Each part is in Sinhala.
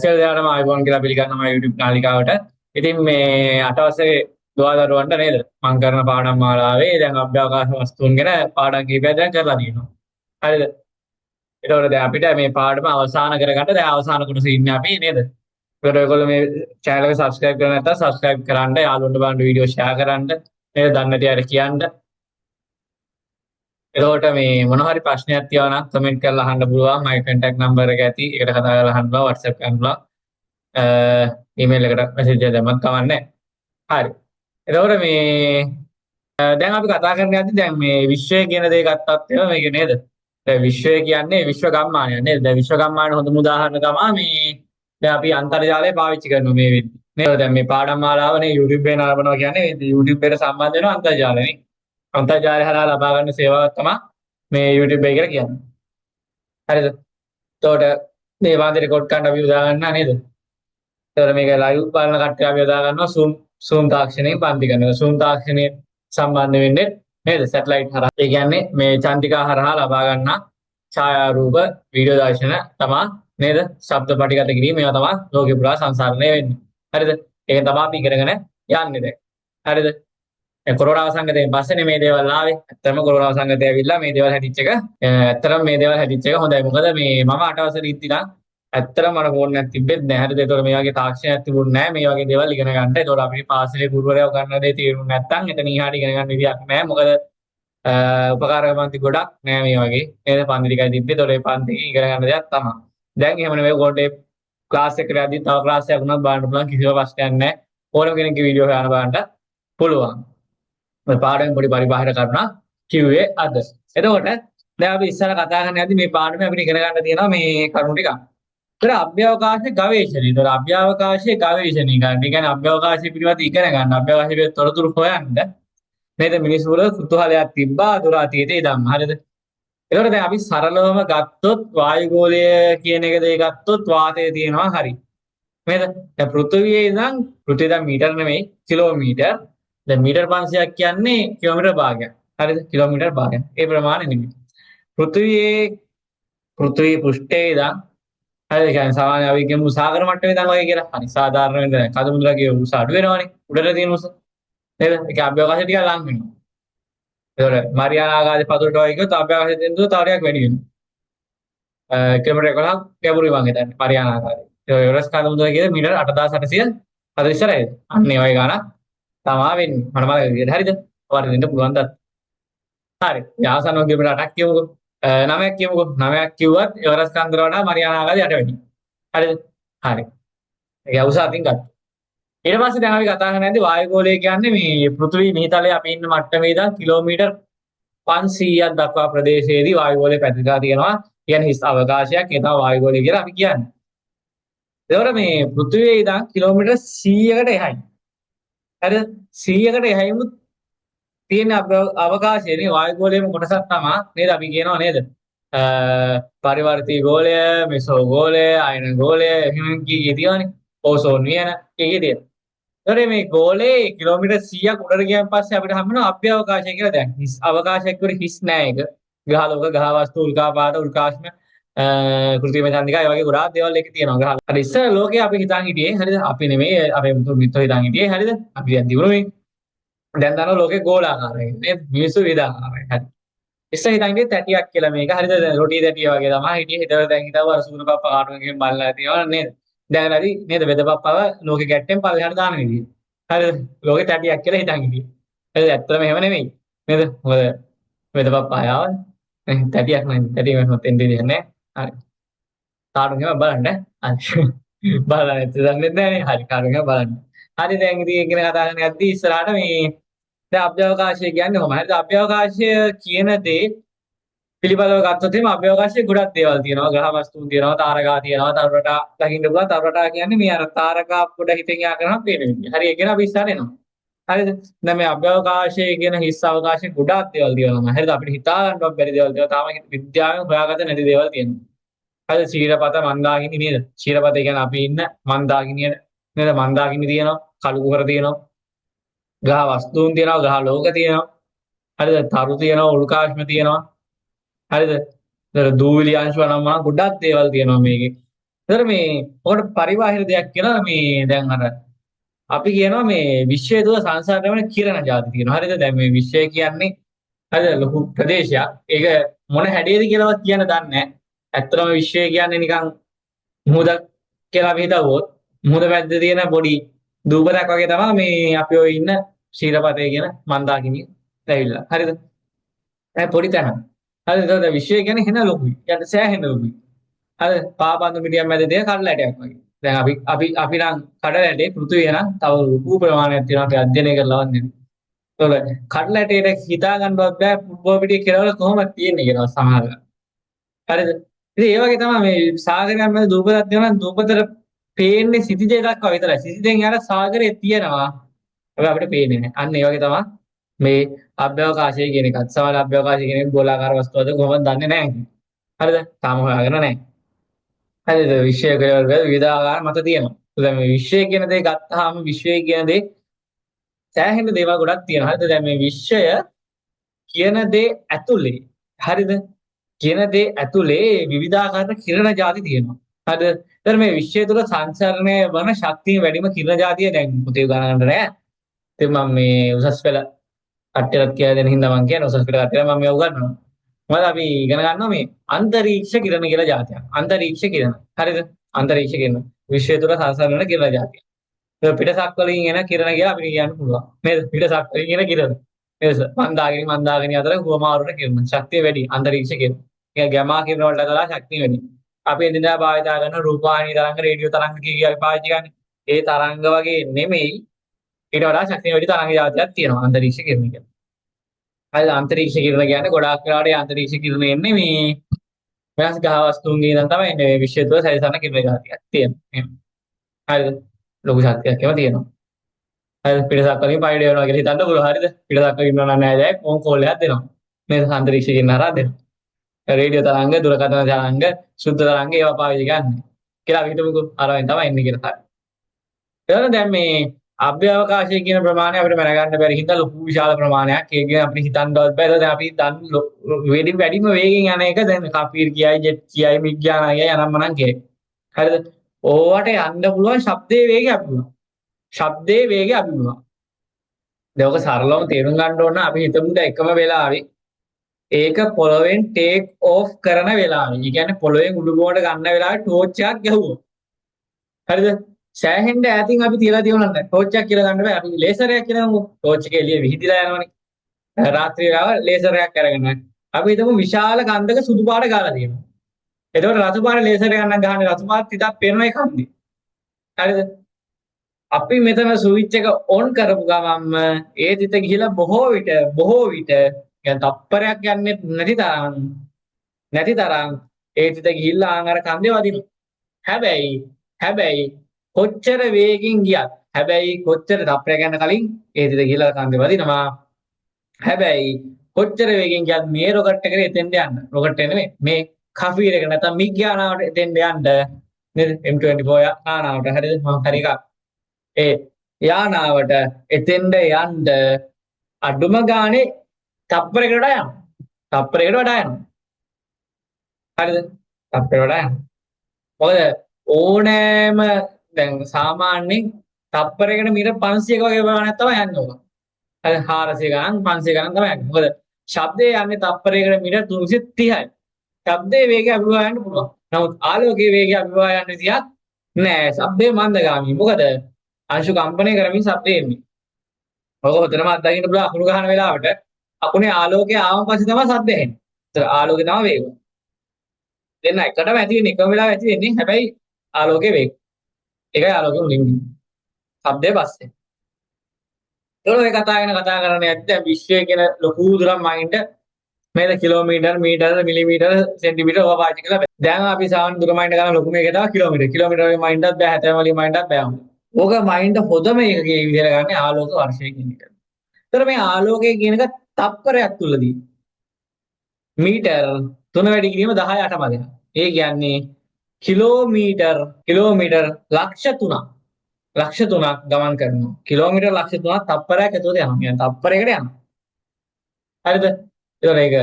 සෙල්යාටම iPhone කියලා පිළිගන්නවා YouTube නාලිකාවට. ඉතින් මේ අටවසේ දුවදරුවන්ට නේද? මම කරන පාඩම් මාලාවේ දැන් අභ්‍යවකාශ වස්තුන් ගැන පාඩම් කීපයක් දැන් කරලා තියෙනවා. හරිද? ඒතකොට දැන් අපිට මේ පාඩම අවසන් කරගන්න දැන් අවසාන කොටසේ ඉන්නේ අපි නේද? ඒකට ඔයගොල්ලෝ මේ channel එක subscribe කරලා නැත්නම් subscribe කරන්න, යාළුවන්ට බලන්න වීඩියෝ share කරන්න, නේද? දන්නේ නැති අයට කියන්න. එතකොට මේ මොන හරි ප්‍රශ්නයක් තියෙනවා නම් කමෙන්ට් කරලා අහන්න පුළුවන්. මගේ contact number එක ඇති. ඒකට කතා කරලා අහන්න පුළුවන්. WhatsApp කරන්න පුළුවන්. ඊමේල් එකට මැසේජ් එකක් දැම්මත් කවන්නේ නැහැ. හරි. එතකොට මේ දැන් අපි කතා කරන්න යද්දි දැන් මේ විශ්වය කියන දේ ගත්තත් එහෙම මේක නේද? දැන් විශ්වය කියන්නේ විශ්ව ගම්මානයක් නේද? දැන් විශ්ව ගම්මානයේ හොඳම උදාහරණ තමයි මේ දැන් අපි අන්තර්ජාලය පාවිච්චි කරනවා මේ වෙද්දි. නේද? දැන් මේ පාඩම් මාලාවනේ YouTube එකේ නරඹනවා කියන්නේ YouTube එකට සම්බන්ධ වෙන අන්තර්ජාලයනේ. අන්තර්ජාලය හරහා ලබා ගන්න සේවාවක් තමයි මේ YouTube එක කියලා කියන්නේ. හරිද? එතකොට මේ වාදේ රෙකෝඩ් කරන්න අපි උදා ගන්නා නේද? එතකොට මේක ලයිව් බලන කට්ටිය අපි යොදා ගන්නවා zoom තාක්ෂණයෙන් පන්ති කරනවා. zoom තාක්ෂණය සම්බන්ධ වෙන්නේ නේද? සැටලයිට් හරහා. ඒ කියන්නේ මේ චන්ද්‍රිකා හරහා ලබා ගන්නා ඡායාරූප වීඩියෝ දර්ශන තමයි නේද? ශබ්ද පටිගත කිරීම මේවා තමයි ලෝකේ පුරා සංසරණය වෙන්නේ. හරිද? ඒක තමයි අපි ඉගෙනගෙන යන්නේ දැන්. හරිද? ඒ කොරෝනා සංගතයෙන් පස්සේනේ මේ දේවල් ආවේ. ඇත්තටම කොරෝනා සංගතය ඇවිල්ලා මේ දේවල් හැදිච්ච එක ඇත්තටම මේ දේවල් හැදිච්ච එක හොඳයි. මොකද මේ මම 8 වසරේ ඉඳි නම් ඇත්තටම මට ෆෝන් එකක් තිබෙත් නැහැ. හරිද? ඒතකොට මේ වගේ තාක්ෂණයක් තිබුණ නැහැ. මේ වගේ දේවල් ඉගෙන ගන්න. ඒතකොට අපි පාසලේ ගුරුවරයෝ ගන්න දේ තේරුම් නැත්නම් එතන ඉහාට ඉගෙන ගන්න විදියක් නැහැ. මොකද උපකාරක පන්ති ගොඩක් නැහැ මේ වගේ. නේද? පන්ති ටිකයි තිබ්බේ. ඒතකොට ඒ පන්ති ඉගෙන ගන්න දෙයක් තමයි. දැන් එහෙම නෙවෙයි. ඔයගොල්ලෝ ක්ලාස් එකට යද්දි තව ක්ලාස් එකක් වුණත් බලන්න පුළුවන්. කිසිම ප්‍රශ්නයක් නැහැ. ඕනම කෙනෙක්ගේ වීඩියෝ හොයන බලන්න පුළුවන්. මේ පාඩමෙන් පොඩි පරිබාහිර කරුණා කිව්වේ අද. එතකොට දැන් අපි ඉස්සර කතා කරන්න යද්දි මේ පාඩමේ අපිට ඉගෙන ගන්න තියෙනවා මේ කරුණු ටික. ඒතර අභ්‍යවකාශ ගවේෂණය. ඒතර අභ්‍යවකාශයේ ගවේෂණය ගන්න. ඒ කියන්නේ අභ්‍යවකාශය පිළිබඳව ඉගෙන ගන්න. අභ්‍යවකාශය පිළිබඳව තොරතුරු හොයන්න. නේද? මිනිස්සු වල කුතුහලයක් තිබ්බා දුර අතීතේ ඉඳන්. හරිද? ඒතකොට දැන් අපි සරලවම ගත්තොත් වායුගෝලය කියන එක දෙය ගත්තොත් වාතය තියෙනවා හරි. නේද? දැන් පෘථිවියේ ඉඳන් පෘථිවිය දැන් මීටර නෙමෙයි කිලෝමීටර්. දැන් මීටර් 500ක් කියන්නේ කිලෝමීටර් භාගයක්. හරිද? කිලෝමීටර් භාගයක්. ඒ ප්‍රමාණය නෙමෙයි. පෘථිවි පෘෂ්ඨයේ ඉඳන් හරිද? ඒ කියන්නේ සාමාන්‍ය අපි කියමු සාගර මට්ටමේ ඉඳන් වගේ කියලා. හරි සාධාරණ වෙන්න දැන් කඳු මුදුනගේ උස අඩු වෙනවනේ. උඩට තියෙන උස. නේද? ඒක අභ්‍යවකාශය ටික ලං වෙනවා. ඒතකොට මරියානා ආකාරයේ පතුලට වගේ කිව්වොත් අභ්‍යවකාශය තියෙන දුර තව ටිකක් වැඩි වෙනවා. කිලෝමීටර් 11ක් ගැඹුරුයි මං හිතන්නේ මරියානා ආකාරයේ. ඒ එවරස් කඳු මුදුන කියන්නේ මීටර 8840 අන්න ඒ වගේ ගාණක් තමා වෙන්නේ. මට මතක විදියට හරිද? වර්ධින්න පුළුවන් දත්. හරි. යාසනෝ කිලෝමීටර 8ක් කියමුකෝ. 9ක් කියමුකෝ. 9ක් කිව්වත් එවරස් කන්දර වඩා මරියානා ආකාරය යට වැඩි. හරිද? හරි. ඒක උස අතින් ගත්තා. ඊට පස්සේ දැන් අපි කතා කරන්නේ වායුගෝලය කියන්නේ මේ පෘථිවි මිහිතලයේ අපි ඉන්න මට්ටමේ ඉඳන් කිලෝමීටර් 500ක් දක්වා ප්‍රදේශයේදී වායුගෝලය පැතිරලා තියෙනවා. කියන්නේ හිස් අවකාශයක්. ඒ තමයි වායුගෝලය කියලා අපි කියන්නේ. ඒතකොට මේ පෘථිවියේ ඉඳන් කිලෝමීටර් 100කට එහායි. හරිද? 100කට එහායිමු තියෙන අවකාශයේදී වායුගෝලයේම කොටසක් තමයි නේද අපි කියනවා නේද? පරිවර්තී ගෝලය, මෙසෝ ගෝලය, අයන ගෝලය, එහෙම කීකේ තියෙනවනේ. ඕසෝන් වියන කීකේ තියෙනවා. ඒතකොට මේ ගෝලේ කිලෝමීටර් 100ක් උඩට ගියන් පස්සේ අපිට හම්බ වෙනවා අභ්‍යවකාශය කියලා දැන්. හිස් අවකාශයක් වල හිස් නෑ ඒක. ග්‍රහලෝක, ග්‍රහවස්තු, උල්කාපාත, උල්කාශ්ම, කෘත්‍රිම චන්ද්‍රිකා වගේ ගොඩාක් දේවල් එකේ තියෙනවා ග්‍රහ. අර ඉස්සර ලෝකේ අපි හිතන් හිටියේ හරිද? අපි නෙමෙයි අපේ මිත්‍රෝ හිතන් හිටියේ හරිද? අපි දැන් දිනුනේ. දැන් දන්නවා ලෝකේ ගෝලාකාරයි. නේද? මිනිස්සු වේදාකාරයි. හරි. ඉස්සර හිතන් හිටියේ තැටියක් කියලා මේක. හරිද? දැන් රොටි තැටිය වගේ තමයි හිටියේ. හිතවල දැන් හිතව අර සූරු පප්පා කාටුන් එකෙන් බලලා තියෙනවා නේද? දැන් හරි නේද? වෙදපප්පව ලෝකේ ගැට්ටෙන් පල්ලෙහාට දාන විදිය. හරිද? ලෝකේ තැටියක් කියලා හිතන් හිටියේ. හරිද? ඇත්තටම එහෙම නෙමෙයි. නේද? මොකද වෙදපප්පා ආවනේ. තැටියක් නෙමෙයි. තැටිය වෙනවත් එන්නේ නැහැ. හරි. කාටුන් එක බලන්න. හරි. බලන්න දන්නේ නැහැනේ. හරි කාටුන් එක බලන්න. හරි දැන් ඉතින් ඉගෙන කතා කරන යද්දී ඉස්සරහට මේ දැන් අභ්‍යවකාශය කියන්නේ කොහොමද? හරිද? අභ්‍යවකාශය කියන දේ පිළිබඳව ගත්තොත් එimhe අභ්‍යවකාශයේ ගොඩක් දේවල් තියෙනවා. ග්‍රහ වස්තුන් තියෙනවා, තාරකා තියෙනවා, තරවටා දකින්න පුළුවන්. තරවටා කියන්නේ මේ අර තාරකා පොඩ හිතෙන් යා කරනවා පේන විදිය. හරි ඒක ගැන අපි ඉස්සරහට එනවා. හරිද? දැන් මේ අභ්‍යවකාශය කියන හිස් අවකාශයේ ගොඩක් දේවල් තියෙනවා. හරිද? අපිට හිතා ගන්නවත් බැරි දේවල් තියෙනවා. තාම විද්‍යාවෙන් හොයාගන්න නැති දේවල් තියෙනවා. හරිද? ශීරපත මන්දාකිනි නේද? ශීරපත කියන්නේ අපි ඉන්න මන්දාකිනිය නේද? මන්දාකිනි තියෙනවා, කළු කුහර තියෙනවා. ග්‍රහ වස්තුන් තියෙනවා, ග්‍රහ ලෝක තියෙනවා. හරිද? තරු තියෙනවා, උල්කාශ්ම තියෙනවා. හරිද? ඒතර දූවිලි අංශු අනම්මන ගොඩක් දේවල් තියෙනවා මේකේ. ඒතර මේ ඔකට පරිබාහිර දෙයක් කියලා මේ දැන් අර අපි කියනවා මේ විශ්වය තුළ සංසාරේ වෙන කිරණ જાති තියෙනවා. හරිද? දැන් මේ විශ්වය කියන්නේ හරිද ලොකු ප්‍රදේශයක්. ඒක මොන හැඩයේද කියලාවත් කියන්න දන්නේ නැහැ. ඇත්තටම විශ්වය කියන්නේ නිකන් මුහුදක් කියලා අපි හිතුවොත් මුහුද පැත්තේ තියෙන පොඩි දූපතක් වගේ තමයි මේ අපි ඔය ඉන්න ශීලපතේ කියන මන්දාකිණිය ඇවිල්ලා. හරිද? පොඩි තැනක්. හරිද? ඒතකොට විශ්වය කියන්නේ හෙන ලොකුයි. කියන්නේ සෑහෙන ලොකුයි. හරි පාපන්දු පිටියක් මැද තියෙන කඩල ඇටයක් වගේ. දැන් අපි නම් කඩල ඇටේ පෘථිවිය නම් තව ලොකු ප්‍රමාණයක් තියෙනවා අපි අධ්‍යයනය කරලා වන්නේ. ඒතකොට කඩල ඇටේට හිතා ගන්නවත් බෑ ෆුට්බෝල් පිටිය කෙරවල කොහොමද තියෙන්නේ කියලා සමහරවල්. හරිද? ඉතින් ඒ වගේ තමයි මේ සාගරයක් මැද දූපතක් තියෙනවා නම් දූපතට පේන්නේ සිතිජය දක්වා විතරයි. සිතිජෙන් යට සාගරේ තියෙනවා. හැබැයි අපිට පේන්නේ නැහැ. අන්න ඒ වගේ තමයි මේ අභ්‍යවකාශය කියන එකත්. සමහර අභ්‍යවකාශය කියන එක ගෝලාකාර වස්තුවද කොහොමද දන්නේ නැහැ. හරිද? තාම හොයාගෙන නැහැ. හරිද? විශ්වය කෙරවල විවිධාකාර මත තියෙනවා. දැන් මේ විශ්වය කියන දේ ගත්තාම විශ්වය කියන දේ සෑහෙන දේවල් ගොඩක් තියෙනවා. හරිද? දැන් මේ විශ්වය කියන දේ ඇතුලේ හරිද? කියන දේ ඇතුලේ විවිධාකාර කිරණ ಜಾති තියෙනවා. හරිද? ඒතර මේ විශ්වය තුළ සංසරණය වන ශක්තිය වැඩිම කිරණ ಜಾතිය දැන් පුතේ ගණන් නෑ. ඉතින් මම මේ උසස් පෙළ කට්ටියට කියලා දෙන හින්දා මම කියන්නේ උසස් පෙළ කට්ටියට මම මේ උගන්වනවා. මොකද අපි ඉගෙන ගන්නවා මේ අන්තරීක්ෂ කිරණ කියලා જાතියක්. අන්තරීක්ෂ කිරණ. හරිද? අන්තරීක්ෂ කිරණ. විශ්වය තුළ සංසරණ වෙන කිරණ જાතියක්. ඒක පිටසක් වලින් එන කිරණ කියලා අපිට කියන්න පුළුවන්. නේද? පිටසක් වලින් එන කිරණ. නේද? මන්දාකිනි අතර හුවමාරුට කිරණ. ශක්තිය වැඩි අන්තරීක්ෂ කිරණ. ඒක ගැමා කිරණ වලට වඩා ශක්තිය වැඩි. අපි එදිනදා භාවිතා කරන රූපවාහිනී තරංග, රේඩියෝ තරංග කිය අපි පාවිච්චි කරන්නේ. ඒ තරංග වගේ නෙමෙයි ඊට වඩා ශක්තිය වැඩි තරංග જાතියක් තියෙනවා අන්තරීක්ෂ කිරණ කියලා. හරිද? අන්තරීක්ෂ කිරණ කියන්නේ ගොඩාක් වෙලාවට අන්තරීක්ෂ කිරණ එන්නේ මේ වෙනස් ග්‍රහ වස්තුන්ගේ ඉඳන් තමයි මේ විශ්වය තුළ සැරිසරන කිරණ જાතියක් තියෙනවා. එහෙනම් හරිද? ලොකු ශක්තියක් ඒවා තියෙනවා. හරිද? පිටසක් වලින් පයිඩ වෙනවා කියලා හිතන්න පුළුවන්. හරිද? පිටසක් වලින් ඉන්නවා නම් නෑ දැන් ෆෝන් කෝල් එකක් දෙනවා. මේ අන්තරීක්ෂ කිරණ හරහා දෙනවා. රේඩියෝ තරංග, දුරකථන තරංග, ශුද්ධ තරංග ඒවා පාවිච්චි කරන්නේ. කියලා අපි හිතමුකෝ අරවෙන් තමයි එන්නේ කියලා. හරි. එතකොට දැන් මේ අභ්‍යවකාශය කියන ප්‍රමාණය අපිට මැනගන්න බැරි හින්දා ලොකු විශාල ප්‍රමාණයක් ඒක ගැන අපිට හිතන්නවත් බෑ. දැන් අපි වැඩිම වේගෙන් යන එක දැන් කපීර් කියයි, ජෙට් කියයි, විඥානයයි අනම්මනම් කියයි. හරිද? ඕවට යන්න පුළුවන් ශබ්දයේ වේගය අපි පුළුවන්. ශබ්දයේ වේගය අපි පුළුවන්. දැන් ඔක සරලවම තේරුම් ගන්න ඕන අපි හිතමු දැන් එකම වෙලාවේ ඒක පොළවෙන් ටේක් ඔෆ් කරන වෙලාවේ. ඒ කියන්නේ පොළවෙන් උඩුගෝවට ගන්න වෙලාවේ ටෝච් එකක් ගැහුවොත්. හරිද? සෑහෙන්න ඈතින් අපි තියලා තියෙනවා නේද? ටෝච් එකක් කියලා ගන්න බෑ. අපි ලේසරයක් කියලා නමු. ටෝච් එක එළිය විහිදිලා යනවනේ. රාත්‍රියේ ගාව ලේසරයක් අරගෙන. අපි හිතමු විශාල කන්දක සුදු පාට ගාලා තියෙනවා. එතකොට රතු පාට ලේසරයක් නම් ගහන්නේ රතු පාට තිතක් පේනවා ඒ කන්දේ. හරිද? අපි මෙතන ස්විච් එක ඔන් කරපු ගමන්ම ඒ තිත ගිහිලා බොහෝ විට يعني තප්පරයක් යන්නේ නැති තරම් ඒ තිත ගිහිල්ලා ආන් අර කන්දේ වදිනවා. හැබැයි කොච්චර වේගින් ගියත් කොච්චර තප්පරයක් යන කලින් ඒ තිත ගිහිල්ලා කන්දේ වදිනවා. හැබැයි කොච්චර වේගෙන් ගියත් මේ රොකට් එකේ එතෙන්ට යන්න. රොකට් එක නෙමෙයි මේ කෆීර එක නැත්නම් මිග් යානාවට එතෙන්ට යන්න නේද? M24 යානාවට හරිද? මම හරි එකක්. ඒ යානාවට එතෙන්ට යන්න අඩුම ගානේ තප්පරයකට වඩා යනවා. තප්පරයකට වඩා යනවා. හරිද? තප්පරයකට වඩා යනවා. මොකද ඕනෑම දැන් සාමාන්‍යයෙන් තප්පරයකට මීටර් 500ක වගේ ප්‍රමාණයක් තමයි යන්නේ ඕක. හරි 400 ගණන් 500 ගණන් තමයි යන්නේ. මොකද ශබ්දය යන්නේ තප්පරයකට මීටර් 330යි. ශබ්දයේ වේගය අභිභවා යන්න පුළුවන්. නමුත් ආලෝකයේ වේගය අභිභවා යන්න විදියක් නෑ. ශබ්දේ මන්දගාමී. මොකද අංශු කම්පණය කරමින් ශබ්දය එන්නේ. ඔක හොතනම අත්දකින්න පුළුවන් අකුණු ගහන වෙලාවට අකුණේ ආලෝකය ආවම පස්සේ තමයි ශබ්දය එන්නේ. ඒතර ආලෝකය තමයි වේගය. දෙන්න එකටම ඇති වෙන්නේ එකම වෙලාවෙ ඇති වෙන්නේ. හැබැයි ආලෝකයේ වේගය. ඒකයි ආලෝකයේ මුලින් ඉන්නේ. ශබ්දයේ පස්සේ. ඒතකොට ඔය කතා කරන්නේ දැන් විශ්වය කියන ලොකු දුරක් මයින්ඩ් මේක කිලෝමීටර්, මීටර, මිලිමීටර, සෙන්ටිමීටර ඔවා පාවිච්චි කරලා දැන් අපි සාමාන්‍ය දුර මයින්ඩ් ගන්න ලොකු මේක තමයි කිලෝමීටර. කිලෝමීටර වගේ මයින්ඩ්වත් බෑ, හැතැම් වලින් මයින්ඩ්වත් බෑ. ඕක මයින්ඩ් හොදම එකකේ විදිහට ගන්න ආලෝක වර්ෂය කියන එක. ඒතර මේ ආලෝකය කියන එක තප්පරයක් තුලදී මීටර් 3 වැඩි කිරීම 10 8 පදයක්. ඒ කියන්නේ කිලෝමීටර් ලක්ෂ 3ක්. ලක්ෂ 3ක් ගමන් කරනවා. කිලෝමීටර් ලක්ෂ 3ක් තප්පරයක් ඇතුළත යනවා. يعني තප්පරයකට යනවා. හරිද? ඒතර ඒක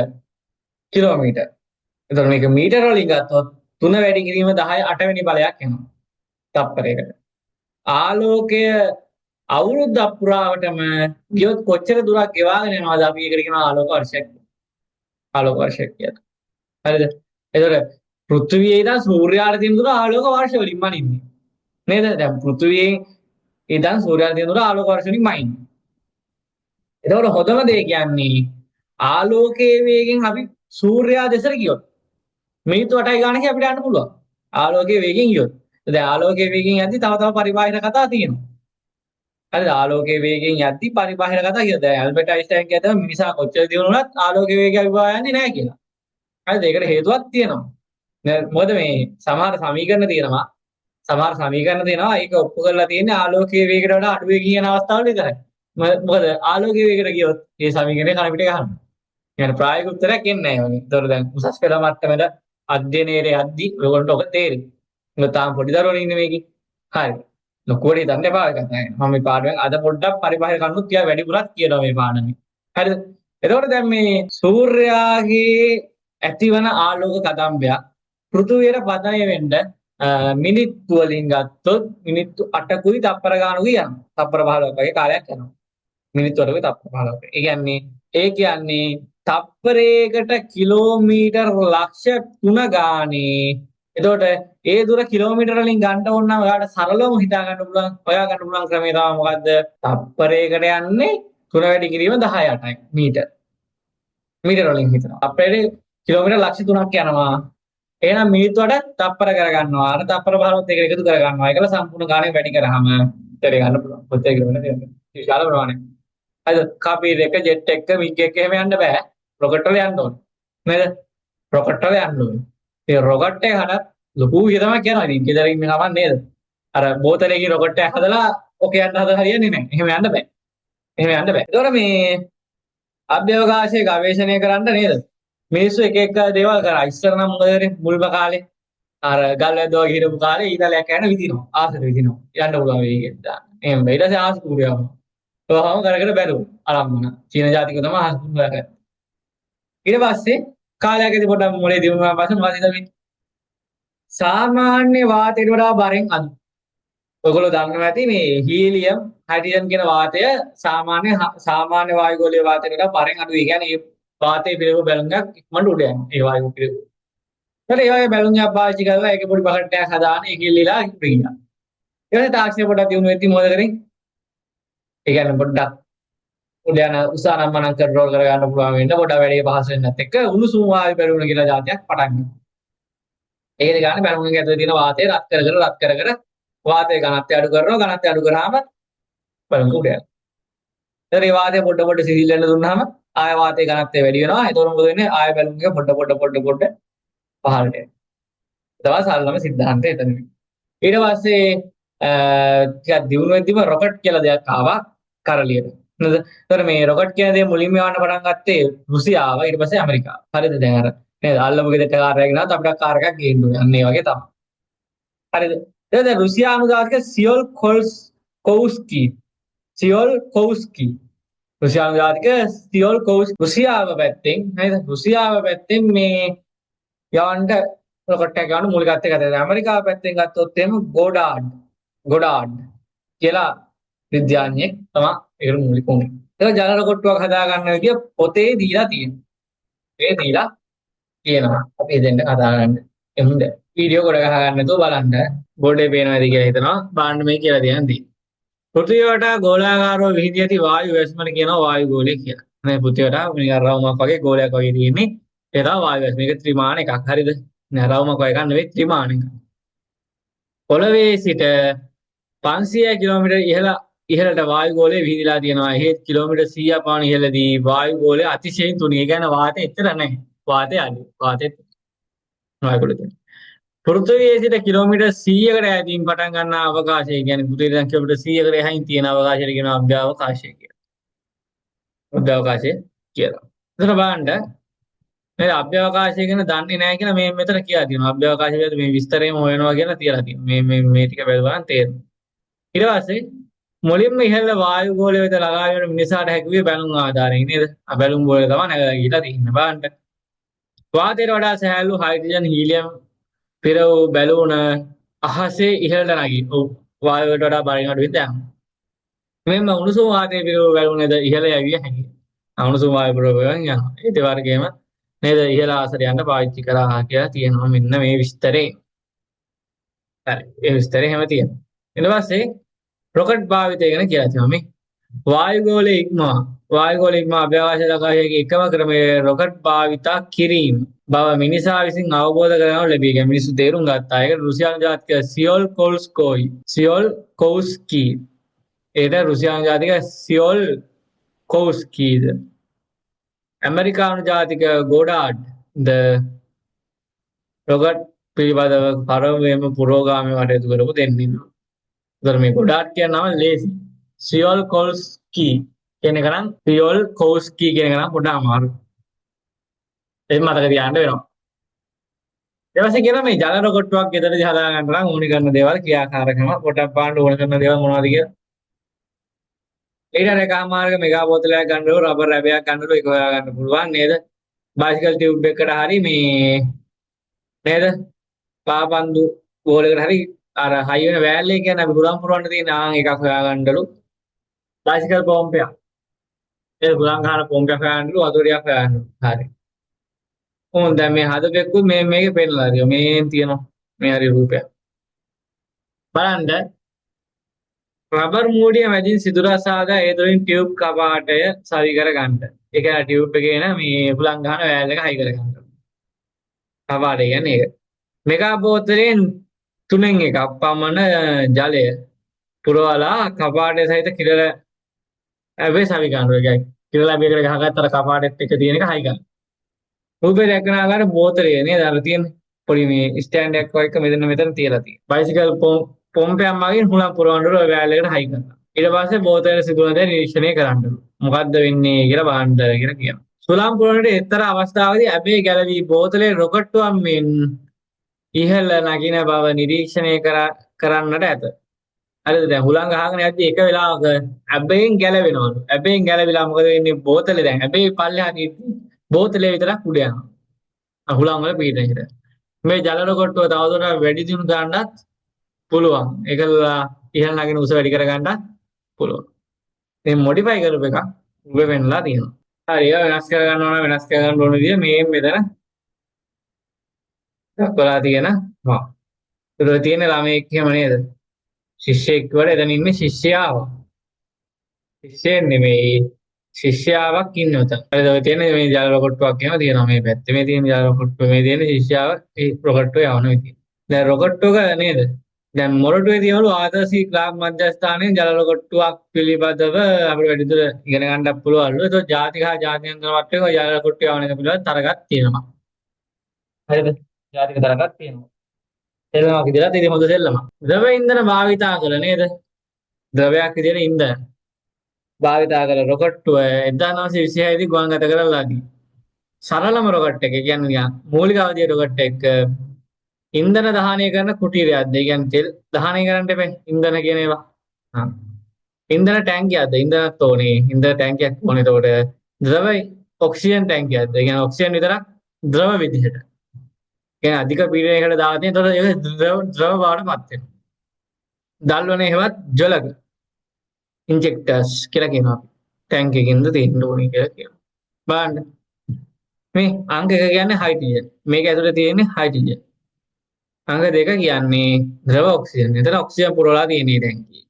කිලෝමීටර්. ඒතර මේක මීටර වලින් ගත්තොත් 3 වැඩි කිරීම 10 8 වෙනි බලයක් යනවා තප්පරයකට. ආලෝකය අවුරුද්දක් පුරාවටම ගියොත් කොච්චර දුරක් ගෙවාගෙන යනවද අපි ඒකට කියනවා ආලෝක වර්ෂයක්. ආලෝක වර්ෂයක් කියලා. හරිද? එතකොට පෘථිවියේ ඉඳන් සූර්යාට තියෙන දුර ආලෝක වර්ෂ වලින් මනින්නේ. නේද? දැන් පෘථිවියේ ඉඳන් සූර්යාට තියෙන දුර ආලෝක වර්ෂ වලින් මනින්නේ. එතකොට හොඳම දේ කියන්නේ ආලෝකයේ වේගෙන් අපි සූර්යා දෙසට ගියොත් මිනිත්තු 8යි ගානක අපිට යන්න පුළුවන්. ආලෝකයේ වේගෙන් ගියොත්. දැන් ආලෝකයේ වේගෙන් යද්දි තව පරිබාහිර කතා තියෙනවා. හරිද? ආලෝකයේ වේගෙන් යද්දි පරිබාහිර කතා කියනවා. දැන් ඇල්බර්ට් අයින්ස්ටයින් කියනවා මිනිසා කොච්චර දියුණු වුණත් ආලෝකයේ වේගය අවිභවා යන්නේ නැහැ කියලා. හරිද? ඒකට හේතුවක් තියෙනවා. මොකද මේ සමහර සමීකරණ තියෙනවා. සමහර සමීකරණ තියෙනවා ඒක ඔප්පු කරලා තියෙන්නේ ආලෝකයේ වේගයට වඩා අඩු වේගකින් යන අවස්ථාවල විතරයි. මොකද ආලෝකයේ වේගයට ගියොත් මේ සමීකරණය කන පිට ගහනවා. يعني ප්‍රායෝගික උත්තරයක් එන්නේ නැහැ වගේ. ඒතකොට දැන් උසස් පෙළ මට්ටමේද අධ්‍යයනයේ යද්දි ඔයගොල්ලන්ට ඔක තේරෙයි. මොකද තාම පොඩි දරුවෝ ඉන්නේ මේකේ. හරි. ලොකුවට හිතන්න එපා ඒක තමයි. මම මේ පාඩමෙන් අද පොඩ්ඩක් පරිබාහිර කරුණුත් කියලා වැඩිපුරත් කියනවා මේ පාඩමේ. හරිද? එතකොට දැන් මේ සූර්යාගේ ඇතිවන ආලෝක කදම්බයක් පෘථුවියට පතනය වෙන්න මිනිත්තු වලින් ගත්තොත් මිනිත්තු 8කුයි තප්පර ගානකුයි යනවා. තප්පර 15ක් වගේ කාලයක් යනවා. මිනිත්තු 8කුයි තප්පර 15ක්. ඒ කියන්නේ තප්පරයකට කිලෝමීටර් ලක්ෂ 3 ගානේ. එතකොට ඒ දුර කිලෝමීටර වලින් ගන්න ඕන නම් ඔයාලට සරලවම හිතා ගන්න පුළුවන්. හොයා ගන්න පුළුවන් ක්‍රමය තමයි මොකද්ද? තප්පරයකට යන්නේ 3 වැඩි කිරීම 10 8යි මීටර. මීටර වලින් හිතනවා. අපේ කිලෝමීටර ලක්ෂ 3ක් යනවා. එහෙනම් මිනිත්තු වල තප්පර කරගන්නවා. අර තප්පර 15ත් එකට එකතු කරගන්නවා. ඒකල සම්පූර්ණ ගාණය වැඩි කරාම ඉතින් ගන්න පුළුවන්. කොච්චර කිලෝමීටරද කියන්නේ? විශාල ප්‍රමාණයක්. හරිද? කපීර් එක, ජෙට් එක, මිග් එක එහෙම යන්න බෑ. රොකට් වල යන්න ඕනේ. නේද? රොකට් වල යන්න ඕනේ. ඒ රොකට් එක හදත් ලොකු විදිය තමයි කියනවා. ඉතින් ගෙදර ඉන්න ගමන් නේද? අර බෝතලයකින් රොකට් එකක් හදලා ඔකේ යන්න හරියන්නේ නැහැ. එහෙම යන්න බෑ. එහෙම යන්න බෑ. ඒතකොට මේ අභ්‍යවකාශයේ ගවේෂණය කරන්න නේද? මිනිස්සු එක එක දේවල් කරා. ඉස්සර නම් මොකද මුල්ම කාලේ අර ගල් වැද්දෝ වගේ හිටපු කාලේ ඊතලයක් යන විදිනවා. ආසට විදිනවා. යන්න පුළුවන් වේගෙන් දාන්න. එහෙම ඊට පස්සේ ආස කුරියම. ඔහොම කරගෙන බැලුවා. ආරම්භන. චීන ජාතික තමයි ආස කුරියා කරන්නේ. ඊට පස්සේ කාලයක් ඇති පොඩ්ඩක් මොලේ දිනුනා පස්සේ මොකද හිතන්නේ? සාමාන්‍ය වාතයට වඩා බරෙන් අඩු. ඔයගොල්ලෝ දන්නවා ඇති මේ හීලියම්, හයිඩ්‍රජන් කියන වාතය සාමාන්‍ය වායුගෝලීය වාතයට වඩා බරෙන් අඩුයි. ඒ කියන්නේ මේ වාතයේ පිළිවෙල බැලුම් එකක් ඉක්මනට උඩ යනවා. ඒ වායු පිළිවෙල. ඊට ඒ වගේ බැලුම් එකක් පාවිච්චි කරලා ඒකේ පොඩි බකට් එකක් හදාන ඒක ඉල්ලලා ඉපිරියා. ඊට පස්සේ තාක්ෂණය පොඩ්ඩක් දිනු වෙද්දි මොකද කරේ? ඒ කියන්නේ පොඩ්ඩක් උඩ යන උසානම්මනම් කන්ට්‍රෝල් කර ගන්න පුළුවන් වෙන්න පොඩ්ඩක් වැඩි පහසු වෙන්නත් එක්ක උණුසුම් වායු බැලුන කියලා જાතියක් පටන් ගන්නවා. ඒකේ ගන්න බැලුම් එක ඇතුලේ තියෙන වාතය රත් කර වාතයේ ඝනත්වය අඩු කරනවා. ඝනත්වය අඩු කරාම බැලුම් උඩ යනවා. ඊට ඒ වාතය පොඩ පොඩ සිසිල් වෙන්න දුන්නාම ආය වාතයේ ඝනත්වය වැඩි වෙනවා. එතකොට මොකද වෙන්නේ? ආය බැලුම් එක පොඩ පොඩ පහළට යනවා. තමයි සරලම සිද්ධාන්තය එතන. ඊට පස්සේ ටිකක් දියුණු වෙද්දිම රොකට් කියලා දෙයක් ආවා කරලියට. නේද? ඒතර මේ රොකට් කියන දේ මුලින්ම යවන්න පටන් ගත්තේ රුසියාව ඊට පස්සේ ඇමරිකාව. හරිද? දැන් අර නේද? අල්ලමු ගෙදරට කාර් එකක් ගෙනාවත් අපිට කාර් එකක් ගේන්න ඕනේ. අන්න ඒ වගේ තමයි. හරිද? දැන් රුසියානු ජාතික සියොල්කෝව්ස්කි රුසියානු ජාතික සියොල්කෝව්ස්කි රුසියාව පැත්තෙන් නේද? රුසියාව පැත්තෙන් මේ යවන්න රොකට් එකක් ගන්න මූලිකත්වය ගත්තා. ඇමරිකාව පැත්තෙන් ගත්තොත් එහෙම ගොඩාඩ් කියලා විද්‍යාඥයෙක් තමයි ඒකට මූලික වුනේ. ඒක ජල රොකට්ටුවක් හදා ගන්න විදිය පොතේ දීලා තියෙනවා. ඒ දීලා කියනවා. අපි දෙන්න හදා ගන්න. එමුද වීඩියෝ කොට ගහ ගන්න නැතුව බලන්න. බෝඩේ පේනවාද කියලා හිතනවා. බලන්න මේ කියලා දෙන්නේ. පෘථිවියට ගෝලාකාරව විහිදී ඇති වායු වැස්මන කියනවා වායු ගෝලය කියලා. මේ පෘථිවියට නිකන් රවුමක් වගේ ගෝලයක් වගේ තියෙන්නේ. ඒ තමයි වායු වැස්ම. මේක ත්‍රිමාණ එකක්. හරිද? නෑ රවුමක් වගේ එකක් නෙවෙයි ත්‍රිමාණ එකක්. පොළවේ සිට 500 කිලෝමීටර් ඉහළට වායු ගෝලය විහිදලා තියෙනවා. එහෙත් කිලෝමීටර් 100ක් පමණ ඉහළදී වායු ගෝලය අතිශයින් තුනී. ඒ කියන්නේ වාතය එච්චර නැහැ. වාතය අඩුයි. වාතය වායු ගෝලය. පෘථිවියේ සිට කිලෝමීටර් 100කට ඈතින් පටන් ගන්න අවකාශය කියන්නේ පෘථිවිය දැන් කිලෝමීටර් 100කට එහයින් තියෙන අවකාශයට කියනවා අභ්‍යවකාශය කියලා. අභ්‍යවකාශය කියලා. එතන බලන්න මේ අභ්‍යවකාශය ගැන දන්නේ නැහැ කියලා මේ මෙතන කියලා තියෙනවා. අභ්‍යවකාශය පිළිබඳ මේ විස්තරේම හොයනවා කියලා තියලා තියෙනවා. මේ ටික බලපන් තේරෙනවා. ඊට පස්සේ මුලින්ම ඉහළ වායු ගෝලය වෙත ළඟා වෙන මිනිසාට හැකියි බැලුම් ආධාරයෙන් නේද? බැලුම් ගෝලය තමයි නැගලා ගිහිලා තියෙන්නේ. බලන්න. වාතයට වඩා සහැල්ලු හයිඩ්‍රජන් හීලියම් පිරව් බැලුන අහසේ ඉහළට නැගී. ඔව් වායුවට වඩා බරින් අඩු වෙද්දී යනවා. මෙන්න උණුසුම් වාතයේ පිරව් බැලුනේද ඉහළ යවිය හැකියි. උණුසුම් වායු ප්‍රවාහයෙන් යනවා. ඒ වගේම නේද ඉහළ ආසරයන්ට පාවිච්චි කරා කියලා තියෙනවා. මෙන්න මේ විස්තරේ. හරි. ඒ විස්තරේ හැම තියෙනවා. ඊට පස්සේ රොකට් භාවිතය ගැන කියලා තියෙනවා මේ. වායුගෝලයේ ඉක්මවා වායුගෝලයේ ඉක්මවා අභ්‍යවකාශ දක්වාගේ එකම ක්‍රමය රොකට් භාවිතා කිරීම බව මිනිසා විසින් අවබෝධ කරගනු ලැබී. ඒ මිනිස්සු තේරුම් ගත්තා. ඒක රුසියානු ජාතික සියොල් කෝව්ස්කී. ඒට රුසියානු ජාතික සියොල් කෝව්ස්කීද ඇමරිකානු ජාතික ගෝඩාඩ් ද රොකට් පිළිබඳව පරමයෙන්ම පුරෝගාමී කටයුතු කරපු දෙන්නෙක්. ඒතර මේ ගොඩාඩ් කියන නම ලේසි. සියොල් කෝව්ස්කී කියන එක නම් සියොල් කෝව්ස්කී කියන එක නම් පොඩ්ඩක් අමාරුයි. ඒක මතක තියාගන්න වෙනවා. ඊට පස්සේ කියන මේ ජල රොකට්ටුවක් ගෙදරදී හදා ගන්න නම් ඕනි කරන දේවල් ක්‍රියාකාරකම පොඩ්ඩක් බලන්න ඕන කරන දේවල් මොනවද කියලා. ඊට එකමාර්ග මෙගා බෝතලයක් ගන්නකොට රබර් රැබයක් ගන්නකොට ඒක හොයා ගන්න පුළුවන් නේද? බයිසිකල් ටියුබ් එකකට හරි මේ නේද? පාපන්දු බෝලයකට හරි අර හයි වෙන වෑල් එක කියන්නේ අපි පුරන් පුරවන්න තියෙන එකක් හොයා ගන්නලු. බයිසිකල් පොම්පයක්. ඒ පුරන් ගන්න පොම්පයක් හොයා ගන්නලු වතුරයක් හොයා ගන්නලු. හරි. දැන් මේ හදපෙක්කුත් මේකේ පෙන්නලා තියෙනවා. මේ තියෙනවා මේ හරි රූපයක්. බලන්න රබර් මූඩිය මැදින් සිදුර සාදා ඒ තුළින් ටියුබ් කපාටය සවි කර ගන්නට. ඒ කියන්නේ ටියුබ් එකේ එන මේ හුලං ගන්න වෑල් එක හයි කර ගන්නට. කපාටය කියන්නේ ඒක. මෙගා බෝතලෙන් 3න් 1ක් පමණ ජලය පුරවලා කපාටය සහිත කිරල ඇවේ සවි ගන්නවා. ඒ කියන්නේ කිරල ඇබේකට ගහගත්තට කපාටෙත් එක තියෙන එක හයි ගන්න. රූපේ දැක්කනා ගන්න බෝතලේ නේද අර තියෙන්නේ. පොඩි මේ ස්ටෑන්ඩ් එකක් වගේ මෙතන තියලා තියෙනවා. බයිසිකල් පොම්පයක් මගින් හුලං පුරවන්නලු ඔය වෑල් එකට හයි කරනවා. ඊට පස්සේ බෝතලේ සිදුවන දේ නිරීක්ෂණය කරන්නලු. මොකද්ද වෙන්නේ කියලා බලන්න කියලා කියනවා. සුළං පුරවන්නට එක්තරා අවස්ථාවකදී ඇබේ ගැලවි බෝතලේ රොකට්ටුවක් මෙන් ඉහළ නගින බව නිරීක්ෂණය කරන්නට ඇත. හරිද? දැන් හුලං ගහගෙන යද්දි එක වෙලාවක ඇබෙන් ගැලවෙනවලු. ඇබෙන් ගැලවිලා මොකද වෙන්නේ? බෝතලේ දැන් ඇබේ පල්ලෙහා බෝතලේ විතරක් උඩ යනවා. හුලං වල පිටින් ඉඳලා. මේ ජල රොකට්ටුව තවදුරටත් වැඩි දියුණු කරන්නත් පුළුවන්. ඒකලා ඉහළ නගින උස වැඩි කර ගන්නත් පුළුවන්. මේ මොඩිෆයි කරපු එක උඹ වෙන්නලා තියෙනවා. හරි ඒක වෙනස් කර ගන්න ඕන වෙනස් කර ගන්න ඕන විදිය මේ මෙතන දක්වලා තියෙනවා. ඒක තියෙන ළමයෙක් එහෙම නේද? ශිෂ්‍යෙක් වල එතන ඉන්නේ ශිෂ්‍යයාව. ශිෂ්‍යයෙක් නෙමෙයි ශිෂ්‍යාවක් ඉන්නේ උතන. හරිද? ඔය තියෙන මේ ජල රොකට්ටුවක් එහෙම තියෙනවා මේ පැත්තේ. මේ තියෙන ජල රොකට්ටුව මේ තියෙන ශිෂ්‍යාව ඒ රොකට්ටුව යවන විදිය. දැන් රොකට්ටුවක නේද? දැන් මොරටුවේ තියෙනලු ආදර්ශී ක්ලාබ් මධ්‍යස්ථානයේ ජල රොකට්ටුවක් පිළිබඳව අපිට වැඩිදුර ඉගෙන ගන්නත් පුළුවන්ලු. ඒක ජාතික හා ජාත්‍යන්තර මට්ටමේ ජල රොකට්ටුව යවන එක පිළිබඳව තරගක් තියෙනවා. හරිද? ජාතික තරගක් තියෙනවා. සෙල්ලමක් විදිහට ඉතින් හොඳ සෙල්ලමක්. ද්‍රව ඉන්ධන භාවිතා කළ නේද? ද්‍රවයක් විදිහට ඉන්ධන භාවිතා කළ රොකට්ටුව 1926 දී ගුවන්ගත කරලා දී. සරලම රොකට් එක කියන්නේ නිකන් මූලික අවධිය රොකට් එක ඉන්ධන දහනය කරන කුටීරයක්ද? ඒ කියන්නේ තෙල් දහනය කරන්න එපා. ඉන්ධන කියන ඒවා. ඉන්ධන ටැංකියක්ද? ඉන්ධනත් ඕනේ. ඉන්ධන ටැංකියක් ඕනේ. එතකොට ද්‍රව ඔක්සිජන් ටැංකියක්ද? ඒ කියන්නේ ඔක්සිජන් විතරක් ද්‍රව විදිහට. කියන්නේ අධික පීඩනයකට දාලා තියෙන. එතකොට ඒක ද්‍රව බවටපත් වෙනවා. දල්වන හේවත් ජලක ඉන්ජෙක්ටර්ස් කියලා කියනවා අපි. ටැංක් එකකින්ද තියෙන්න ඕනේ කියලා කියනවා. බලන්න. මේ අංක 1 කියන්නේ හයිඩ්‍රජන්. මේක ඇතුලේ තියෙන්නේ හයිඩ්‍රජන්. අංක 2 කියන්නේ ද්‍රව ඔක්සිජන්. එතන ඔක්සිජන් පුරවලා තියෙන්නේ ටැංකියේ.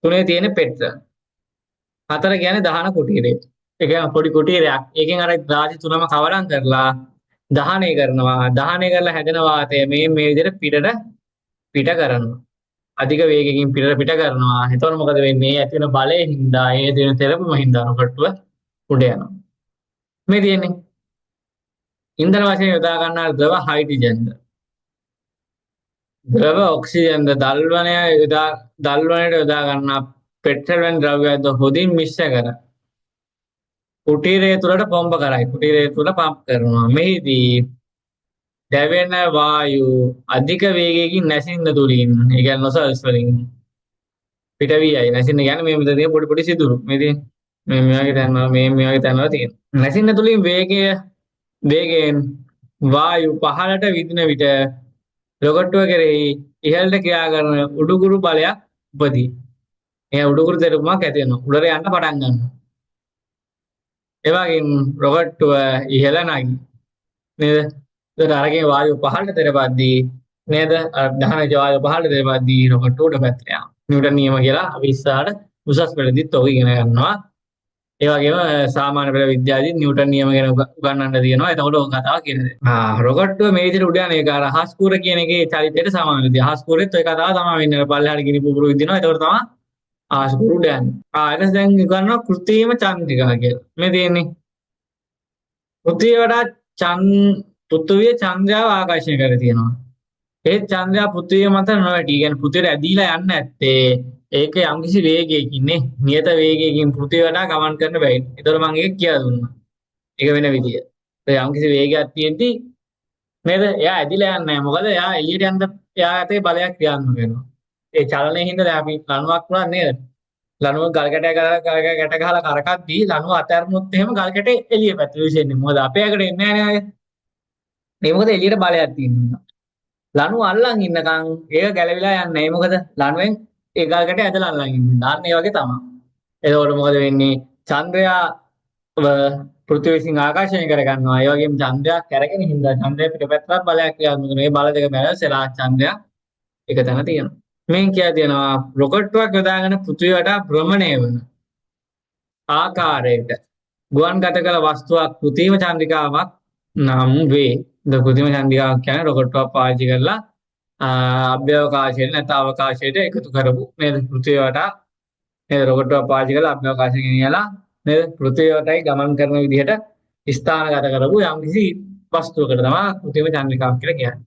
3 තියෙන්නේ පෙට්‍රල්. 4 කියන්නේ දහන කුටීරය. ඒ කියන්නේ පොඩි කුටීරයක්. ඒකෙන් අර රාජි තුනම කවරම් කරලා දහනය කරනවා. දහනය කරලා හැදෙන වාතය මේ විදිහට පිට කරනවා. අධික වේගකින් පිට කරනවා. එතකොට මොකද වෙන්නේ? ඇති වෙන බලයෙන් හින්දා ඒ දෙන තෙරපම හින්දා රොකට්ටුව උඩ යනවා. මේ තියෙන්නේ ඉන්ධන වශයෙන් යොදා ගන්නා ද්‍රව හයිඩ්‍රජන්ද. ද්‍රව ඔක්සිජන්ද දල්වනයට යොදා ගන්නා පෙට්‍රල් වැනි ද්‍රව්‍යයන්ද හොදින් මිශ්‍ර කර කුටීරය තුළට පොම්ප කරයි. කුටීරය තුළ පම්ප් කරනවා. මෙහිදී දැවෙන වායු අධික වේගයකින් නැසින්න තුලින් ඒ කියන්නේ නොසල්ස් වලින් පිට වී යයි. නැසින්න කියන්නේ මේ මෙතන තියෙන පොඩි සිදුරු. මේ වගේ තැන්වල තියෙන. නැසින්න තුලින් වේගයෙන් වායු පහළට විදින විට රොකට්ටුව කෙරෙහි ඉහළට ක්‍රියා කරන උඩුකුරු බලයක් උපදී. ඒ උඩුකුරු තෙරපුමක් ඇති වෙනවා. උඩට යන්න පටන් ගන්නවා. ඒ වගේම රොකට්ටුව ඉහළ නගී. නේද? ඒතර අරගෙන වායුව පහළට තෙරපද්දී නේද? අර දහන වායුව පහළට තෙරපද්දී රොකට්ටුව උඩ පැත්තට යනවා. නිව්ටන් නියම කියලා අපි ඉස්සරහට උසස් පෙළදීත් ඔක ඉගෙන ගන්නවා. ඒ වගේම සාමාන්‍ය පෙළ විද්‍යාවේදී නිව්ටන් නියම ගැන උගන්වන්න තියෙනවා. එතකොට ඔය කතාව කියන්නේ. රොකට්ටුව මේ විදිහට උඩ යන එක අර අහස් කූර කියන එකේ චරිතයට සමාන විදිහ. අහස් කූරෙත් ඔය කතාව තමයි වෙන්නේ. පල්ලෙහාට ගිනි පුපුරු විදිනවා. එතකොට තමයි අහස් කූර උඩ යන්නේ. ඊට දැන් උගන්වනවා කෘත්‍රිම චන්ද්‍රිකා කියලා. මේ තියෙන්නේ. පෘථිවිය වඩා පෘථිවිය චන්ද්‍රයාව ආකර්ෂණය කර තියෙනවා. ඒ චන්ද්‍රයා පෘථිවිය මත නොවැටි. කියන්නේ පෘථිවියට ඇදීලා යන්නේ නැත්තේ ඒක යම්කිසි වේගයකින් නේ. නියත වේගයකින් පෘථිවිය වඩා ගමන් කරන්න බැහැ. ඒතකොට මම ඒක කියලා දුන්නා. ඒක වෙන විදිය. ඒ යම්කිසි වේගයක් තියෙද්දි නේද? එයා ඇදිලා යන්නේ නැහැ. මොකද එයා එළියට යන්න එයා ඇතේ බලයක් ක්‍රියාත්මක වෙනවා. ඒ චලනයේ හින්දා දැන් අපි ලණුවක් වුණා නේද? ලණුව ගල් කැටයක් ගැට ගහලා කරකද්දී ලණුව අතහැරුණොත් එහෙම ගල් කැටේ එළිය පැත්තට විසින්නේ. මොකද අපේ අකට එන්නේ නැහැ නේ අය. මේ මොකද එළියට බලයක් තියෙනවා. ලණුව අල්ලන් ඉන්නකම් ඒක ගැලවිලා යන්නේ නැහැ. මොකද ලණුවෙන් ඒ ගල් කැටේ ඇදලා අල්ලන් ඉන්නේ. අන්න ඒ වගේ තමයි. එතකොට මොකද වෙන්නේ? චන්ද්‍රයා පෘථිවිය විසින් ආකර්ෂණය කර ගන්නවා. ඒ වගේම චන්ද්‍රයා කැරගෙන හින්දා චන්ද්‍රය පිටපැත්තට බලයක් ක්‍රියාත්මක වෙනවා. මේ බල දෙක බැලන්ස්ලා චන්ද්‍රයා එක තැන තියෙනවා. මේන් කියලා තියෙනවා රොකට්ටුවක් යොදාගෙන පෘථිවිය වටා භ්‍රමණය වන ආකාරයට ගුවන්ගත කළ වස්තුවක් කෘත්‍රිම චන්ද්‍රිකාවක් නම් වේ. කෘත්‍රිම චන්ද්‍රිකාවක් කියන්නේ රොකට්ටුවක් පාවිච්චි කරලා අභ්‍යවකාශයට නැත්නම් අවකාශයට එකතු කරපු නේද? පෘථිවිය වටා නේද? රොකට්ටුවක් පාවිච්චි කරලා අභ්‍යවකාශයට ගෙනියලා නේද? පෘථිවිය වටායි ගමන් කරන විදිහට ස්ථානගත කරපු යම්කිසි වස්තුවකට තමයි කෘත්‍රිම චන්ද්‍රිකාවක් කියලා කියන්නේ.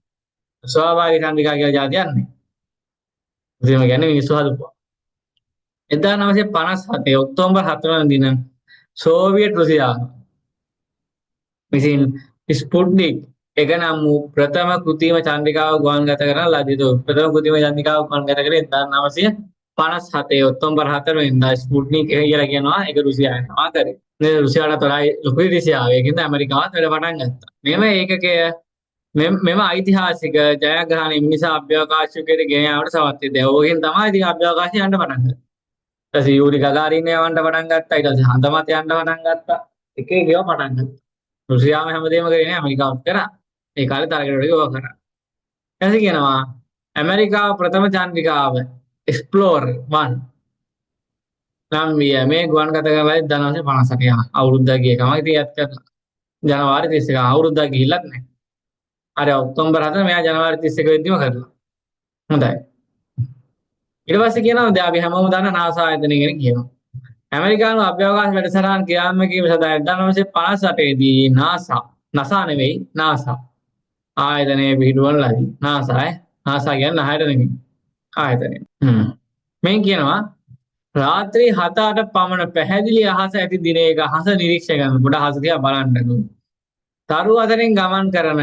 ස්වාභාවික චන්ද්‍රිකා කියලා જાතියක් නැහැ. කෘත්‍රිම කියන්නේ මිනිස්සු හදපුවා. 1957 ඔක්තෝබර් 4 වන දින සෝවියට් රුසියාව විසින් ස්පුට්නික් එක නම් වූ ප්‍රථම කෘත්‍රිම චන්ද්‍රිකාව ගුවන්ගත කරන ලදී. ප්‍රථම කෘත්‍රිම චන්ද්‍රිකාව ගුවන්ගත කරේ 1957 ඔක්තෝබර් 4 වෙනිදා ස්පුට්නික් එක කියලා කියනවා. ඒක රුසියාවෙන් තමයි කරේ. මේ රුසියාවට තොරයි ලොකු රුසියාව. ඒකින්ද ඇමරිකාවත් වැඩ පටන් ගත්තා. මෙම ඒකකය මෙම ඓතිහාසික ජයග්‍රහණය මිනිසා අභ්‍යවකාශයකට ගෙන යාමට සමත් වෙද්දී. ඕකෙන් තමයි ඉතින් අභ්‍යවකාශය යන්න පටන් ගත්තේ. ඊට පස්සේ යූරි ගගාරින් යවන්න පටන් ගත්තා. ඊට පස්සේ හඳ මත යන්න පටන් ගත්තා. එක එක ඒවා පටන් ගත්තා. රුසියාව හැමදේම කරේ නෑ ඇමරිකාවත් කරා. ඒ කාලේ තරගයට වගේ ඒවා කරා. ඊට පස්සේ කියනවා ඇමරිකාව ප්‍රථම චන්ද්‍රිකාව එක්ස්ප්ලෝරර් 1 නම් මේ ගුවන්ගත කරලා 1958 අවුරුද්දක් ගියකම ඉතින් ඒත් කරලා. ජනවාරි 31 අවුරුද්දක් ගිහිල්ලත් නෑ. අර ඔක්තෝබර් 4 මෙයා ජනවාරි 31 වෙනිදම කරලා. හොඳයි. ඊට පස්සේ කියනවා දැන් අපි හැමෝම දන්න නාසා ආයතනය ගැන කියනවා. ඇමරිකානු අභ්‍යවකාශ වැඩසටහන ක්‍රියාත්මක වීම සඳහා 1958 දී NASA නෙවෙයි NASA ආයතනය පිහිටුවන ලදී. NASA කියන්නේ නහයට නෙමෙයි. ආයතනය. මේ කියනවා රාත්‍රී 7-8 පමණ පැහැදිලි අහස ඇති දිනයක අහස නිරීක්ෂණය කරන කොට අහස දිහා බලන්නලු. තරු අතරින් ගමන් කරන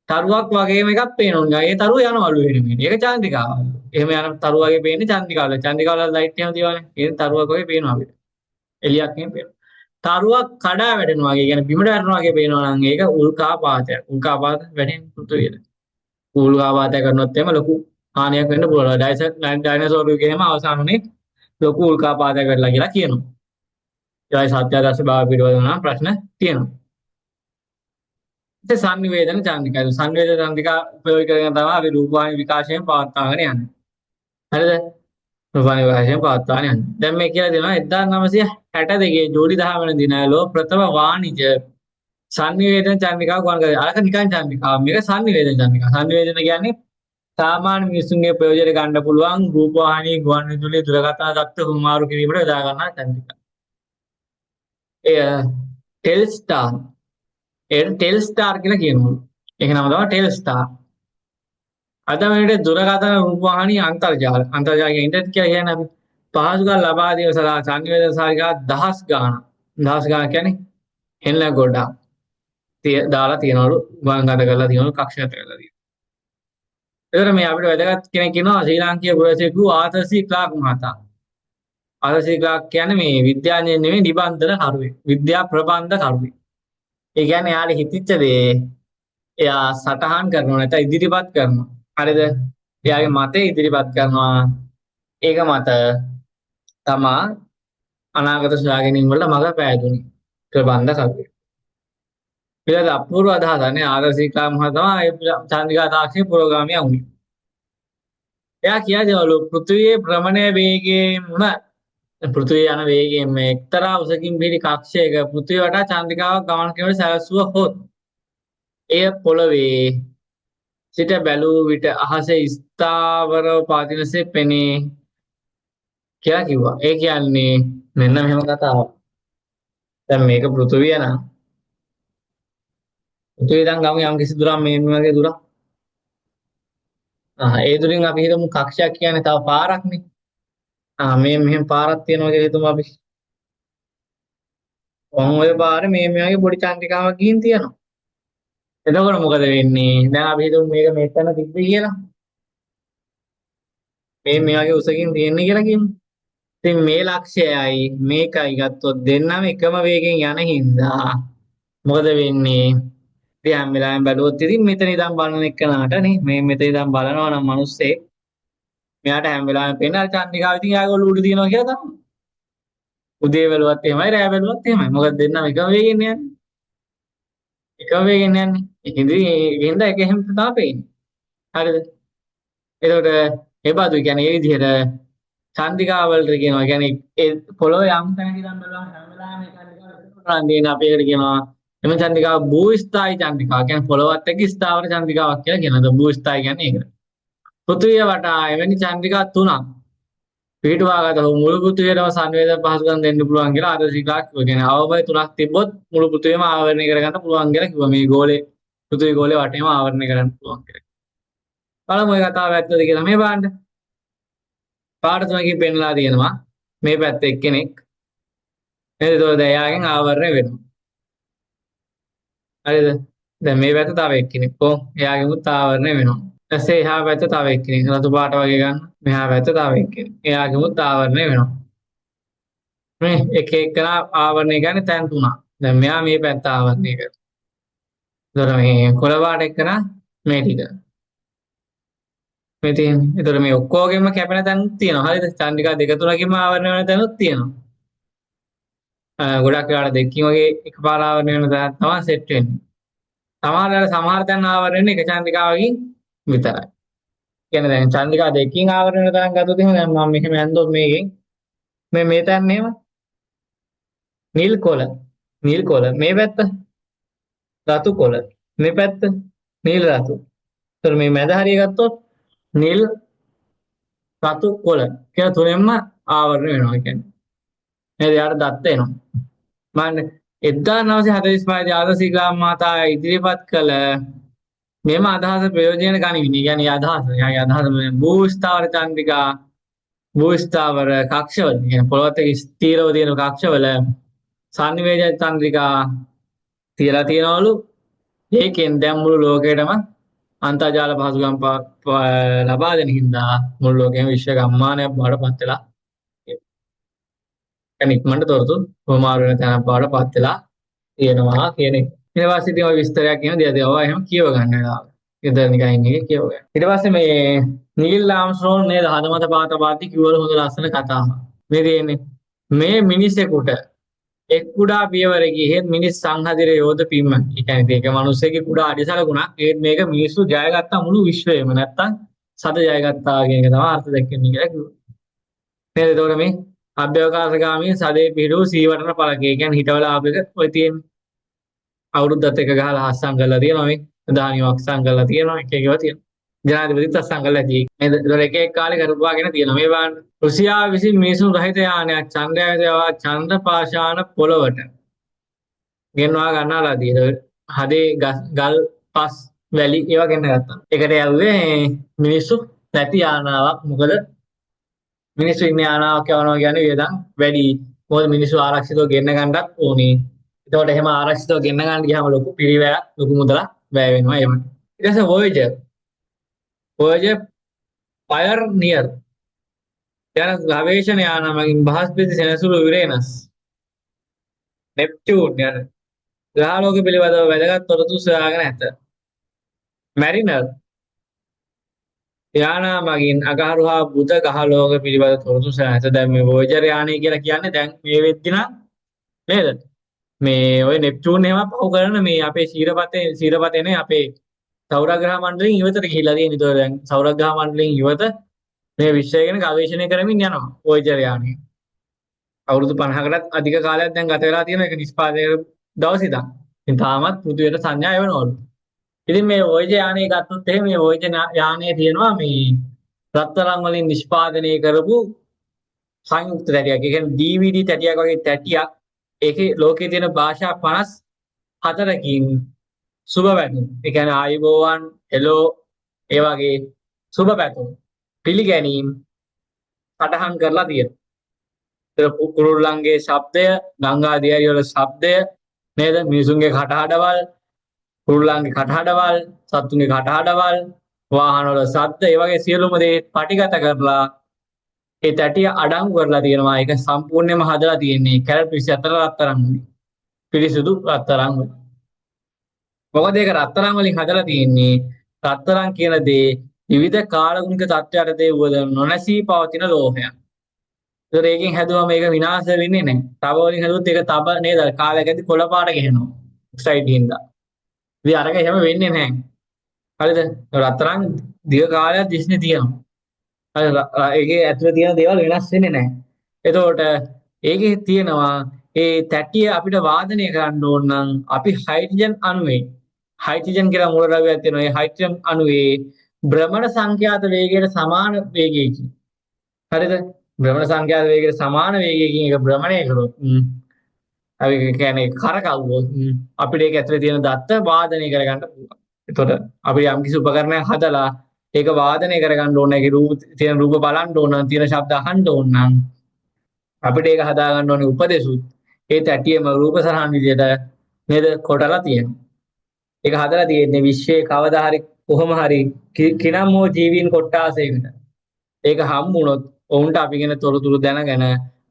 තරුවක් වගේම එකක් පේනවා. ඒ තරුව යනවලු එහෙම. ඒක චන්ද්‍රිකාවල්. එහෙම යන තරුව වගේ පේන්නේ චන්ද්‍රිකාවල. චන්ද්‍රිකාවල ලයිට් එහෙම තියවනේ. ඒ තරුවක් වගේ පේනවා අපිට. එළියක් එහෙම පේනවා. තරුවක් කඩා වැටෙනවා වගේ කියන්නේ බිමට වැටෙනවා වගේ පේනවා නම් ඒක උල්කාපාතයක්. උල්කාපාත වැටෙන පෘථිවියට. උල්කාපාතය කරනොත් එහෙම ලොකු හානියක් වෙන්න පුළුවන්. ඩයිනෝසෝරු කියනම අවසාන උනේ ලොකු උල්කාපාතයක් වෙලා කියලා කියනවා. ඒ වගේ සත්‍යදර්ශ භාව පිළිබඳව නම් ප්‍රශ්න තියෙනවා. සංනිවේදන චන්ද්‍රිකා. සංනිවේදන චන්ද්‍රිකා උපයෝග කරගෙන තමයි අපි රූපවාහිනී විකාශයෙන් පවත්වාගෙන යන්නේ. හරිද? රූපවාහිනී විකාශයෙන් පවත්වාගෙන යන්නේ. දැන් මේ කියලා දෙනවා 1962 ජූලි 10 වෙනි දින ලෝ ප්‍රථම වාණිජ සංනිවේදන චන්ද්‍රිකාව ගුවන් කරේ. අරක නිකන් චන්ද්‍රිකාව. මේක සංනිවේදන චන්ද්‍රිකා. සංනිවේදන කියන්නේ සාමාන්‍ය මිනිසුන්ගේ ප්‍රයෝජන ගන්න පුළුවන් රූපවාහිනී ගුවන් විදුලි දුරකථන දත්ත හුමාරු කිරීමට යොදා ගන්නා චන්ද්‍රිකා. එය ටෙල්ස්ටාර් ටෙල්ස්ටාර් කියලා කියනවා. ඒක නම තමයි ටෙල්ස්ටාර්. අද වෙනට දුරකථන රූපවාහිනී අන්තර්ජාල කියන්නේ ඉන්ටර්නෙට් කියලා කියන්නේ අපි පහසුකම් ලබා දීම සඳහා සංනිවේදන සාධක දහස් ගාණක් කියන්නේ හෙල්ල ගොඩක් දාලා තියනවලු ගුවන්ගත කරලා තියනවලු කක්ෂගත කරලා තියෙනවා. ඒතර මේ අපිට වැදගත් කෙනෙක් ඉන්නවා ශ්‍රී ලාංකීය පුරවැසියෙකු ආතර් සී ක්ලාක් මහතා. ආතර් සී ක්ලාක් කියන්නේ මේ විද්‍යාඥයෙක් නෙමෙයි නිබන්ධන කරුවෙක්. විද්‍යා ප්‍රබන්ධ කරුවෙක්. ඒ කියන්නේ යාළුවා හිතිච්ච දේ එයා සටහන් කරනවා නැත්නම් ඉදිරිපත් කරනවා. හරිද? එයාගේ මතය ඉදිරිපත් කරනවා. ඒක මත තමා අනාගත සොයා ගැනීම වලට මඟ පෑදුනේ. ප්‍රබන්ධ කවිය. ඊළඟ අපූර්ව අදහසනේ ආදර්ශිකා මහතා තමයි චන්ද්‍රිකා තාක්ෂණයේ පුරෝගාමියා වුනේ. එයා කියදේවලු පෘථිවියේ භ්‍රමණය වේගයෙන්ම පෘථිවිය යන වේගයෙන් මේ එක්තරා උසකින් පිහිටි කක්ෂයක පෘථිවිය වටා චන්ද්‍රිකාවක් ගමන් කිරීමට සැලැස්සුවහොත් එය පොළවේ සිට බැලූ විට අහසේ ස්ථාවරව පවතිනසේ පෙනේ කියලා කිව්වා. ඒ කියන්නේ මෙන්න මෙහෙම කතාවක්. දැන් මේක පෘථිවිය නම් පෘථිවිය දැන් ගමු යම් කිසි දුරක් මේ වගේ දුරක්. ඒ දුරින් අපි හිතමු කක්ෂයක් කියන්නේ තව පාරක්නේ. මේ මෙහෙම පාරක් තියෙනවා කියලා හිතමු අපි. ඔය පාරේ මේ වගේ පොඩි චන්ද්‍රිකාවක් ගිහින් තියෙනවා. එතකොට මොකද වෙන්නේ? දැන් අපි හිතමු මේක මෙතන තිබ්බේ කියලා. මේ වගේ උසකින් තියෙන්නේ කියලා කියමු. ඉතින් මේ ලක්ෂයයි මේකයි ගත්තොත් දෙන්නම එකම වේගෙන් යන හින්දා මොකද වෙන්නේ? ඉතින් හැම වෙලාවෙම බැලුවොත් ඉතින් මෙතන ඉඳන් බලන එකනට නේ මේ මෙතන ඉඳන් බලනවා නම් මිනිස්සේ මෙයාට හැම වෙලාවෙම පේන අර චන්ද්‍රිකාව ඉතින් යාගේ ඔළුව උඩ තියෙනවා කියලා තමයි. උදේ බැලුවත් එහෙමයි රෑ බැලුවත් එහෙමයි. මොකද දෙන්නම එකම වේගෙන් යන්නේ. එකම වේගෙන් යන්නේ. ඒකින්ද ඒක එහෙම තමයි පේන්නේ. හරිද? එතකොට ඒ බඳු කියන්නේ ඒ විදිහට චන්ද්‍රිකා වලට කියනවා. කියන්නේ ඒ පොළොවේ යම් තැනක ඉඳන් බලනවා හැම වෙලාවෙම ඒ චන්ද්‍රිකාව දෙන්න අපි ඒකට කියනවා. එම චන්ද්‍රිකාව භූස්ථායි චන්ද්‍රිකාව. කියන්නේ පොළොවත් එක්ක ස්ථාවර චන්ද්‍රිකාවක් කියලා කියනවා. භූස්ථායි කියන්නේ ඒකට. පෘථිවිය වටා එවැනි චන්ද්‍රිකා තුනක් පිටුවාගත මුළු පෘථිවියටම සංවේදන පහසුකම් දෙන්න පුළුවන් කියලා ආදර්ශිකලා කිව්වා. කියන්නේ අවබෝධය තුනක් තිබ්බොත් මුළු පෘථිවියම ආවරණය කරගන්න පුළුවන් කියලා කිව්වා. මේ ගෝලේ පෘථිවි ගෝලේ වටේම ආවරණය කරන්න පුළුවන් කියලා. බලමු මේ කතාව ඇත්තද කියලා. මේ බලන්න. පාට තුනකින් පෙන්ලා තියෙනවා. මේ පැත්තේ එක්කෙනෙක් නේද? ඒතකොට එයාගෙන් ආවරණය වෙනවා. හරිද? දැන් මේ පැත්ත තව එක්කෙනෙක්. එයාගෙමුත් ආවරණය වෙනවා. ඊපස්සේ එහා පැත්ත තව එක්කෙනෙක්. රතු පාට වගේ ගන්න. මෙහා පැත්ත තව එක්කෙනෙක්. එයාගෙමුත් ආවරණය වෙනවා. මේ එක එකනා ආවරණය කරන්නේ තැන් තුනක්. දැන් මෙයා මේ පැත්ත ආවරණය කරනවා. ඒතර මේ කොළ පාට එක්කනා මේ ටික. මේ තියෙන්නේ. ඒතර මේ ඔක්කොගෙම කැපෙන තැනුත් තියෙනවා. හරිද? චන්ද්‍රිකා දෙක තුනකින්ම ආවරණය වෙන තැනුත් තියෙනවා. ගොඩක් වෙලාවට දෙකකින් වගේ එකපාර ආවරණය වෙන තැනක් තමයි සෙට් වෙන්නේ. සමහර තැන් ආවරණය වෙන්නේ එක චන්ද්‍රිකාවකින් විතරයි. කියන්නේ දැන් චන්ද්‍රිකා දෙකකින් ආවරණය වෙන තැනක් ගත්තොත් එහෙම දැන් මම මෙහෙම ඇන්දොත් මේකෙන් මේ තැන් නේම නිල් කොළ මේ පැත්ත රතු කොළ මේ පැත්ත නිල් රතු. ඒතර මේ මැද හරිය ගත්තොත් නිල් රතු කොළ කියලා තුනෙන්ම ආවරණය වෙනවා කියන්නේ. නේද? යාට දත්ත එනවා. මම 1945 දී ආදර්ශිකා මහතා ඉදිරිපත් කළ මෙම අදහස ප්‍රයෝජන ගනිමින් කියන්නේ අදහස භූස්ථාවර චන්ද්‍රිකා භූස්ථාවර කක්ෂවල කියන්නේ පොළොවත් එක්ක ස්ථිරව තියෙන කක්ෂවල සංනිවේදන චන්ද්‍රිකා තියලා තියනවලු. ඒකෙන් දැන් මුළු ලෝකෙටම අන්තර්ජාල පහසුකම් ලබා දෙන හින්දා මුළු ලෝකෙම විශ්ව ගම්මානයක් බවට පත් වෙලා يعني ඉක්මනට තොරතුරු කොමාරු වෙන තැනක් බවට පත් වෙලා තියෙනවා කියන එක. ඊට පස්සේ ඉතින් ওই විස්තරයක් කියන දේවල් එහෙම කියව ගන්න වෙලාව. ඉතින් නිකන් ඉන්නේ කියව ගන්න. ඊට පස්සේ මේ නීල් ආම්ස්ට්‍රෝන් නේද හදමත පාති කිව්වල හොඳ ලස්සන කතාවක්. මේ තියෙන්නේ මේ මිනිසෙකුට එක් කුඩා පියවරකී හේත් මිනිස් සංහදිර යෝධ පිම්ම. ඒ කියන්නේ ඒක මිනිස්සෙගේ කුඩා අඩිසලකුණක්. ඒත් මේක මිනිස්සු ජයගත්ත මුළු විශ්වයම නැත්තම් සද ජයගත්තා කියන එක තමයි අර්ථ දැක්වෙන්නේ කියලා කිව්වා. නේද? ඒතකොට මේ අභ්‍යවකාශගාමී සදේ පිහිටු සීවටන පළකේ. ඒ කියන්නේ හිටවල ආපෙක ඔය තියෙන්නේ. අවුරුද්දත් එක ගහලා හස්සම් කරලා තියෙනවා මේ. දානියක් අස්සම් කරලා තියෙනවා. එක එකව තියෙනවා. ජනාධිපතිත් අස්සම් කරලා තියෙන්නේ. නේද? ඒතකොට එක එක කාලේ කරපුවාගෙන තියෙනවා. මේ බලන්න. රුසියාව විසින් මිනිසුන් රහිත යානයක් චන්ද්‍රයාගේ චන්ද්‍ර පාෂාණ පොළවට ගෙන්වා ගන්නලා තියෙනවා. හදේ ගල් පස් වැලි ඒවා ගෙන්න ගත්තා. ඒකට යවුවේ මිනිස්සු නැති යානාවක්. මොකද මිනිස්සු ඉන්නේ යානාවක් යවනවා කියන්නේ වියදම් වැඩි. මොකද මිනිස්සු ආරක්ෂිතව ගෙන්න ගන්නත් ඕනේ. ඒතකොට එහෙම ආරක්ෂිතව ගෙන්න ගන්න ගියාම ලොකු පිරිවැයක් ලොකු මුදලක් වැය වෙනවා එහෙම. ඊට පස්සේ Voyager Pioneer යන ගවේෂණ යානමගින් බ්‍රහස්පති සෙනසුරු යුරේනස් නෙප්ටියුන් යන ග්‍රහලෝක පිළිබඳව වැදගත් තොරතුරු සොයාගෙන ඇත. මැරිනර් යානා මගින් අගහරු හා බුධ ග්‍රහලෝක පිළිබඳ තොරතුරු සැලස. දැන් මේ වොයේජර් යානය කියලා කියන්නේ දැන් මේ වෙද්දි නම් නේද? මේ ඔය නෙප්චූන් එහෙම පහු කරන මේ අපේ ශීරපතේ නේ අපේ සෞරග්‍රහ මණ්ඩලයෙන් ඉවතට ගිහිලා තියෙන. ඒතකොට දැන් සෞරග්‍රහ මණ්ඩලයෙන් ඉවත මේ විශ්වය ගැන ගවේෂණය කරමින් යනවා වොයේජර් යානය. අවුරුදු 50කටත් අධික කාලයක් දැන් ගත වෙලා තියෙන එක නිෂ්පාදනය දවස් ඉඳන්. ඉතින් තාමත් පෘථිවියට සංඥා එවනවලු. ඉතින් මේ වොයේජර් යානය ගත්තොත් එහෙම මේ වොයේජර් යානයේ තියෙනවා මේ රත්තරන් වලින් නිෂ්පාදනය කරපු සංයුක්ත තැටියක්. ඒ කියන්නේ DVD තැටියක් වගේ තැටියක්. ඒකේ ලෝකයේ තියෙන භාෂා 54කින් සුබ පැතුම්. ඒ කියන්නේ ආයුබෝවන්, හෙලෝ, ඒ වගේ සුබ පැතුම් පිළිගැනීම් සටහන් කරලා තියෙනවා. ඒක කුරුල්ලන්ගේ ශබ්දය, ගංගා දියරි වල ශබ්දය නේද? මිනිසුන්ගේ කටහඬවල්, කුරුල්ලන්ගේ කටහඬවල්, සත්තුන්ගේ කටහඬවල්, වාහන වල ශබ්ද, ඒ වගේ සියලුම දේ පටිගත කරලා ඒ තැටිය අඩංගු කරලා තියෙනවා. ඒක සම්පූර්ණයෙන්ම හදලා තියෙන්නේ කැරට් 24 රත්තරන් වලින්. පිරිසිදු රත්තරන් වලින්. මොකද ඒක රත්තරන් වලින් හදලා තියෙන්නේ රත්තරන් කියන දේ විවිධ කාලගුණික තත්ත්වයට දේ වල නොනැසී පවතින ලෝහයක්. ඒතර ඒකෙන් හැදුවම මේක විනාශ වෙන්නේ නැහැ. තව වලින් හැදුවොත් ඒක තබ නේද? කාලයකදී කොළ පාට ගහනවා. ඔක්සයිඩ් හින්දා. ඉතින් අරක එහෙම වෙන්නේ නැහැ. හරිද? රත්තරන් දිග කාලයක් දිස්නේ තියෙනවා. ඒකේ ඇතුලේ තියෙන දේවල් වෙනස් වෙන්නේ නැහැ. එතකොට ඒකේ තියෙනවා ඒ තැටිය අපිට වාදනය කරන්න ඕන නම් අපි හයිඩ්‍රජන් අණුවේ හයිඩ්‍රජන් කියලා මූලද්‍රව්‍යයක් තියෙනවා. ඒ හයිඩ්‍රජන් අණුවේ භ්‍රමණ සංඛ්‍යාත වේගයට සමාන වේගයකින්. හරිද? භ්‍රමණ සංඛ්‍යාත වේගයට සමාන වේගයකින් ඒක භ්‍රමණය කරොත් අපි කියන්නේ කරකවුවොත් අපිට ඒක ඇතුලේ තියෙන දත්ත වාදනය කරගන්න පුළුවන්. එතකොට අපි යම්කිසි උපකරණයක් හදලා ඒක වාදනය කරගන්න ඕන, ඒකේ තියෙන රූප බලන්න ඕන, තියෙන ශබ්ද අහන්න ඕන නම් අපිට ඒක හදා ගන්න ඕනේ උපදේශුත් ඒ තැටියම රූප සරහන් විදියට නේද කොටලා තියෙනවා. ඒක හදලා තියෙන්නේ විශ්වයේ කවදා හරි කොහොම හරි කිනම් හෝ ජීවීන් කොට්ටාසයකට. ඒක හම්බුනොත් ඔවුන්ට අපි ගැන තොරතුරු දැනගෙන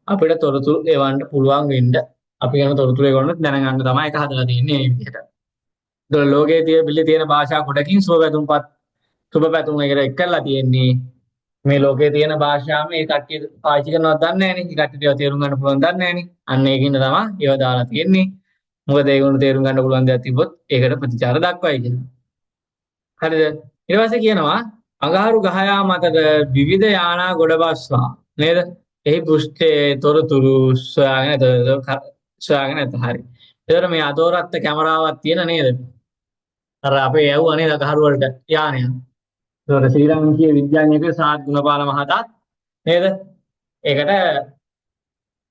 අපිට තොරතුරු එවන්න පුළුවන් වෙන්න අපි ගැන තොරතුරු ඒගොල්ලෝ දැනගන්න තමයි ඒක හදලා තියෙන්නේ මේ විදිහට. ඒතකොට ලෝකයේ තියෙන භාෂා කොටකින් සුබ පැතුම් එකට එක්කලා තියෙන්නේ මේ ලෝකයේ තියෙන භාෂාව මේ කට්ටිය පාවිච්චි කරනවද දන්නේ නැහනේ. මේ කට්ටියට ඒවා තේරුම් ගන්න පුළුවන් දන්නේ නැහනේ. අන්න ඒකින්ද තමයි ඒවා දාලා තියෙන්නේ. මොකද ඒගොල්ලෝ තේරුම් ගන්න පුළුවන් දෙයක් තිබ්බොත් ඒකට ප්‍රතිචාර දක්වයි කියනවා. හරිද? ඊට පස්සේ කියනවා අඟහරු ගහයා මතට විවිධ යානා ගොඩබස්වා නේද? එහි පෘෂ්ඨයේ තොරතුරු සොයාගෙන නැත. හරි. ඒතර මේ අදෝරත්ත කැමරාවක් තියෙන නේද? අර අපේ යවුවා නේද අඟහරු වලට යානය. ඒතර ශ්‍රී ලංකීය විද්‍යාඥයෙක් සාත් ගුණපාල මහතා නේද? ඒකට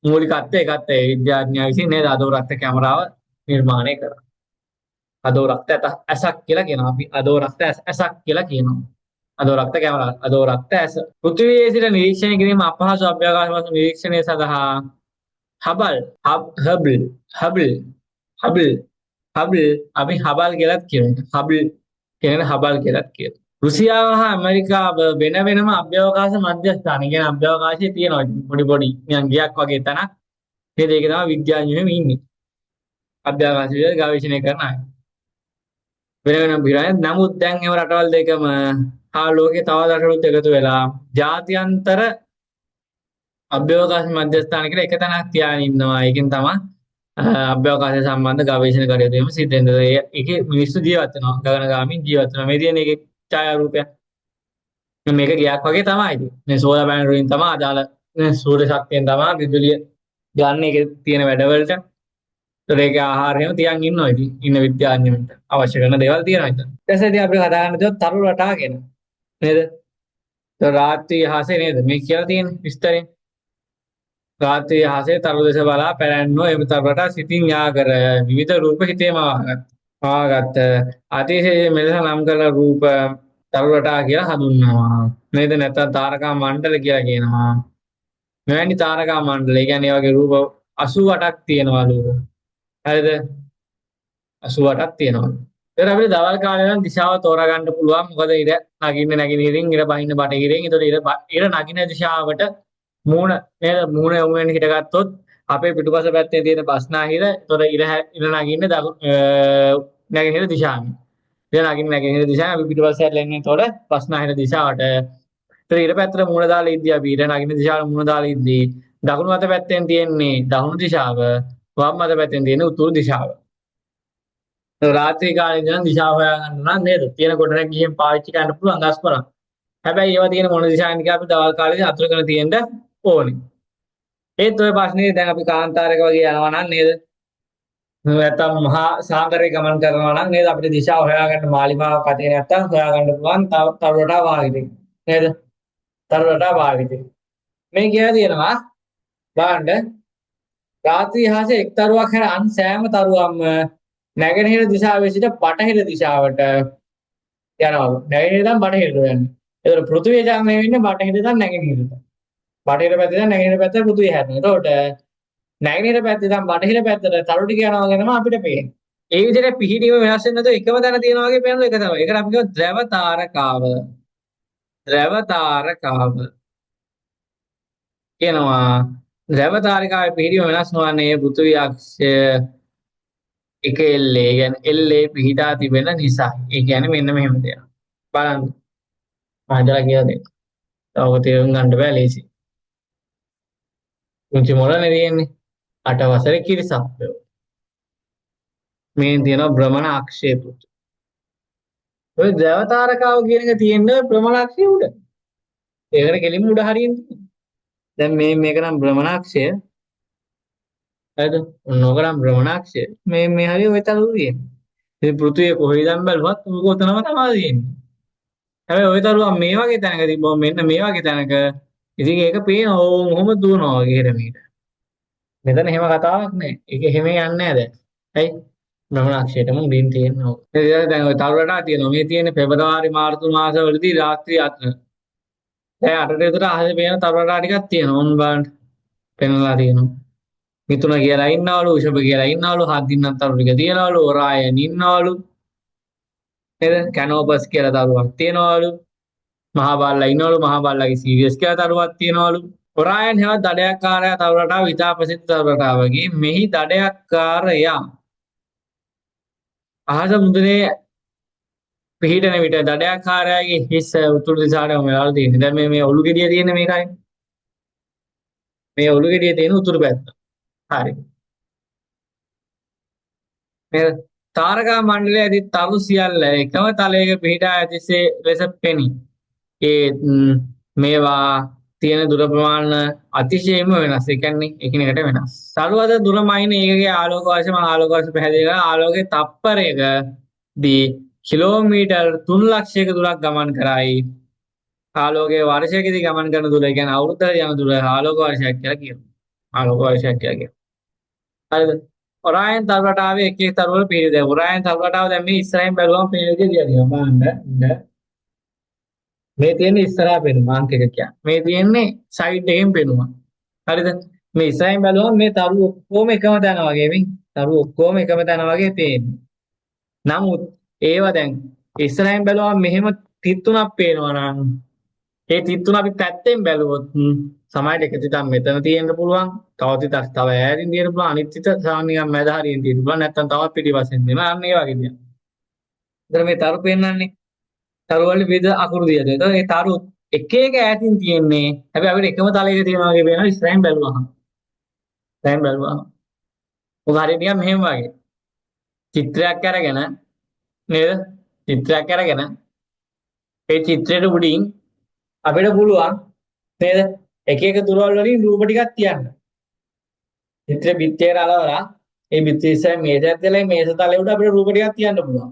මූලිකත්වය ඒකත් ඒ විද්‍යාඥයා විසින් නේද අදෝරත්ත කැමරාව නිර්මාණය කරා. අදෝරක්ත ඇසක් කියලා කියනවා. අපි අදෝරක්ත ඇසක් කියලා කියනවා. අදෝරක්ත කැමරාව, අදෝරක්ත ඇස. පෘථිවියේ සිට නිරීක්ෂණය කිරීම අපහසු අභ්‍යවකාශ වස්තු නිරීක්ෂණය සඳහා හබල් අපි හබල් කියලාත් කියනවා. හබල් කියන හබල් කියලාත් කියනවා. රුසියාව හා ඇමරිකාව වෙන වෙනම අභ්‍යවකාශ මධ්‍යස්ථාන. කියන අභ්‍යවකාශයේ තියෙනවා පොඩි නිකන් ගියක් වගේ තැනක්. නේද? ඒක තමයි විද්‍යාඥයෝ ඉන්නේ. අභ්‍යවකාශයේ ගවේෂණය කරන අය. වෙන වෙනම පිරාය. නමුත් දැන් ඒව රටවල් දෙකම හා ලෝකේ තව රටවලුත් එකතු වෙලා ජාත්‍යන්තර අභ්‍යවකාශ මධ්‍යස්ථාන කියලා එක තැනක් තියාගෙන ඉන්නවා. ඒකෙන් තමයි අභ්‍යවකාශය සම්බන්ධ ගවේෂණ කටයුතු වීම සිද්ධ වෙනවා. ඒකේ මිනිස්සු ජීවත් වෙනවා. ගගනගාමීන් ජීවත් වෙනවා. මේ තියෙන එකේ ඡායාරූපයක්. මේක ගියක් වගේ තමයි ඉතින්. මේ සෝලාර් පැනල් වලින් තමයි අදාළ සූර්ය ශක්තියෙන් තමයි විදුලිය ගන්න. ඒකේ තියෙන වැඩවලට ඒකේ ආහාරයම තියන් ඉන්නවා. ඉතින් ඉන්න විද්‍යාඥයන්ට අවශ්‍ය කරන දේවල් තියෙනවා ඉතින්. ඊට පස්සේ අපි කතා කරන්න තියෙන තරු රටා ගැන. නේද? ඒ රාත්‍රී අහසේ නේද? මේ කියලා තියෙන විස්තරේ. රාත්‍රී අහසේ තරු දෙස බලා පැරැන්නෝ එම තරු රටා සිතින් යා කර විවිධ රූප හිතේම ආගත් අතිශය මෙලෙස නම් කරන රූප තරු රටා කියලා හඳුන්වනවා. නේද? නැත්නම් තාරකා මණ්ඩල කියලා කියනවා. මෙවැනි තාරකා මණ්ඩල, ඒ කියන්නේ වගේ රූප 88ක් තියෙනවලු. හරිද? 88ක් තියෙනවා. ඒතර අපිට දවල් කාලේ නම් දිශාව තෝරා ගන්න පුළුවන්. මොකද ඉර නගින්න නැගිනිරින් ඉර බහින්න බටහිරින්. ඒතර ඉර නගින දිශාවට මූණ නේද? මූණ යොමු වෙන්න හිටගත්තොත් අපේ පිටුපස පැත්තේ තියෙන බස්නාහිර. ඒතර ඉර නගින්න නැගෙනහිර දිශාවෙන්. නගින්න නැගෙනහිර දිශාව අපි පිටිපස්සට හැරිලා ඉන්නේ. එතකොට බස්නාහිර දිශාවට. ඒතර ඉර පැත්තට මුහුණ දාලා ඉද්දී අපි ඉර නගින දිශාවට මුහුණ දාලා ඉද්දී දකුණු අත පැත්තෙන් තියෙන්නේ දකුණු දිශාව, වම් අත පැත්තෙන් තියෙන්නේ උතුරු දිශාව. රාත්‍රී කාලේ ඉඳන් දිශාව හොයාගන්න නම් නේද? තියෙන කොටරක් ගිහින් පාවිච්චි කරන්න පුළුවන් ගස්පරක්. හැබැයි ඒවා තියෙන මොන දිශාවෙන්ද කියලා අපි දවල් කාලේ අතුරුගෙන තියෙන්න ඕනේ. ඒත් ඔය ප්‍රශ්නේ දැන් අපි කාන්තාරයක වගේ යනවා නම් නේද? නැත්තම් මහා සාගරේ ගමන් කරනවා නම් නේද අපිට දිශාව හොයාගන්න මාලිමාවක් අතේ නැත්තම් හොයාගන්න පුළුවන් තරුවට වාගිතේ. නේද? තරුවට වාගිතේ. මේ කියලා තියෙනවා බලන්න රාත්‍රී හාසේ එක් තරුවක් හැර අන් සෑම තරුවක්ම නැගෙනහිර දිශාවේ සිට බටහිර දිශාවට යනවා. නැගෙනහිර ඉඳන් බටහිරට යන්නේ. ඒතර පෘථිවිය ජනනය වෙන්නේ බටහිර ඉඳන් නැගෙනහිරට. බටහිර පැත්තේ ඉඳන් නැගෙනහිර පැත්තට පෘථිවිය හැරෙනවා. එතකොට නැගෙනහිර පැත්තේ ඉඳන් බටහිර පැත්තට තරු ටික යනවා වගේ තමයි අපිට පේන්නේ. ඒ විදිහට පිහිටීම වෙනස් වෙන්නේ නැතුව එකම තැන තියෙනවා වගේ පේන එක තමයි. ඒකට අපි කියනවා ද්‍රව තාරකාව. ද්‍රව තාරකාව කියනවා. ද්‍රව තාරකාවේ පිහිටීම වෙනස් නොවන්නේ පෘථිවි අක්ෂය එක එල්ලේ කියන්නේ එල්ලේ පිහිටා තිබෙන නිසා. ඒ කියන්නේ මෙන්න මෙහෙම දෙයක්. බලන්න. මම කියලා දෙන්න. තව තේරුම් ගන්න බෑ ලේසි. මුචි මොළනේ තියෙන්නේ. 8 වසරේ කිරිසප්පයෝ. මේ තියෙනවා භ්‍රමණ අක්ෂය පුතු. ඔය ද්‍රව තාරකාව කියන එක තියෙන්නේ භ්‍රමණ අක්ෂය උඩ. ඒකට කෙලින්ම උඩ හරියන්නේ. දැන් මේක නම් භ්‍රමණ අක්ෂය. හරිද? ඔන්නෝකනම් භ්‍රමණ අක්ෂය. මේ හරිය ඔය තරු තියෙන්නේ. ඉතින් පෘථිවිය කොහේ ඉඳන් බැලුවත් උග ඔතනම තමයි තියෙන්නේ. හැබැයි ඔය තරුවා මේ වගේ තැනක තිබ්බොත් මෙන්න මේ වගේ තැනක ඉතින් ඒක පේන ඕම දුවනවා වගේ හෙරමීට. මෙතන එහෙම කතාවක් නෑ. ඒක එහෙම යන්නේ නෑ දැන්. හරි? භ්‍රමණාක්ෂයටම උඩින් තියෙනවා. ඒ දැන් ඔය තරු රටා තියෙනවා. මේ තියෙන්නේ පෙබරවාරි මාර්තු මාසවලදී රාත්‍රී 8. දැන් 8ට විතර අහසේ පේන තරු රටා ටිකක් තියෙනවා. ඔන්න බලන්න. පෙන්ලා තියෙනවා. මිතුන කියලා ඉන්නවලු, උෂභ කියලා ඉන්නවලු, හත් දින්නක් තරු ටික තියනවලු, ඔරායන් ඉන්නවලු. නේද? කැනෝපස් කියලා තරුවක් තියෙනවලු. මහා බල්ලා ඉන්නවලු, මහා බල්ලාගේ සීරියස් කියලා තරුවක් තියෙනවලු. ඔරායන් හැවත් දඩයක්කාරයා තරු රටාව ඉතා ප්‍රසිද්ධ තරු රටාවකි. මෙහි දඩයක්කාරයා අහස මුදුනේ පිහිටන විට දඩයක්කාරයාගේ හිස් උතුරු දිශාවට යොමුලා තියෙනවා. දැන් මේ ඔලු ගෙඩිය තියෙන මේකයි. මේ ඔලු ගෙඩිය තියෙන උතුරු පැත්ත. හරි. මේ තාරකා මණ්ඩලයේ ඇති තරු සියල්ල එකම තලයක පිහිටා ඇතිසේ ලෙස පෙනී. ඒ මේවා තියෙන දුර ප්‍රමාණ අතිශයින්ම වෙනස්. ඒ කියන්නේ එකිනෙකට වෙනස්. තරු අතර දුර මයින් ඒකගේ ආලෝක වර්ෂ මහ ආලෝක වර්ෂ පැහැදිලි කරන ආලෝකයේ තප්පරයකදී කිලෝමීටර් 3 ලක්ෂයක දුරක් ගමන් කරයි. ආලෝකයේ වර්ෂයකදී ගමන් කරන දුර කියන්නේ අවුරුද්දකට යන දුර ආලෝක වර්ෂයක් කියලා කියනවා. ආලෝක වර්ෂයක් කියලා කියනවා. හරිද? ඔරායන් තරු රටාවේ එක එක තරු වල පිළිද. ඔරායන් තරු රටාව දැන් මේ ඉස්සරහින් බැලුවම පේන විදිය දියනවා. බලන්න. මේ තියෙන්නේ ඉස්සරහා පේනවා අංක එක කියන්නේ. මේ තියෙන්නේ සයිඩ් එකෙන් පේනවා. හරිද? මේ ඉස්සරහින් බැලුවම මේ තරු ඔක්කොම එකම තැන වගේ මේ තරු ඔක්කොම එකම තැන වගේ පේන්නේ. නමුත් ඒවා දැන් ඉස්සරහින් බැලුවම මෙහෙම තිත් තුනක් පේනවා නම් ඒ තිත් තුන අපි පැත්තෙන් බැලුවොත් සමහරට එක තිතක් මෙතන තියෙන්න පුළුවන්. තව තිතක් තව ඈතින් තියෙන්න පුළුවන්. අනිත් තිත සාමාන්‍යයෙන් මැද හරියෙන් තියෙන්න පුළුවන්. නැත්නම් තවත් පිටිපස්සෙන් දෙන. අන්න ඒ වගේ දෙයක්. ඉතින් මේ තරු පෙන්නන්නේ තරු වල විවිධ අකුරු දියද. ඒතකොට ඒ තරු එක එක ඈතින් තියෙන්නේ. හැබැයි අපිට එකම තලයක තියෙනවා වගේ පේනවා ඉස්සරහින් බැලුවහම. ඉස්සරහින් බැලුවහම. උග හරියට නිකන් මෙහෙම වගේ. චිත්‍රයක් අරගෙන නේද? චිත්‍රයක් අරගෙන ඒ චිත්‍රයට උඩින් අපිට පුළුවන් නේද? එක එක දුරවල් වලින් රූප ටිකක් තියන්න. චිත්‍ර බිත්තියට අලවලා ඒ බිත්තිය ඉස්සරහින් මේසයක් තියලා මේ මේස තලයේ උඩ අපිට රූප ටිකක් තියන්න පුළුවන්.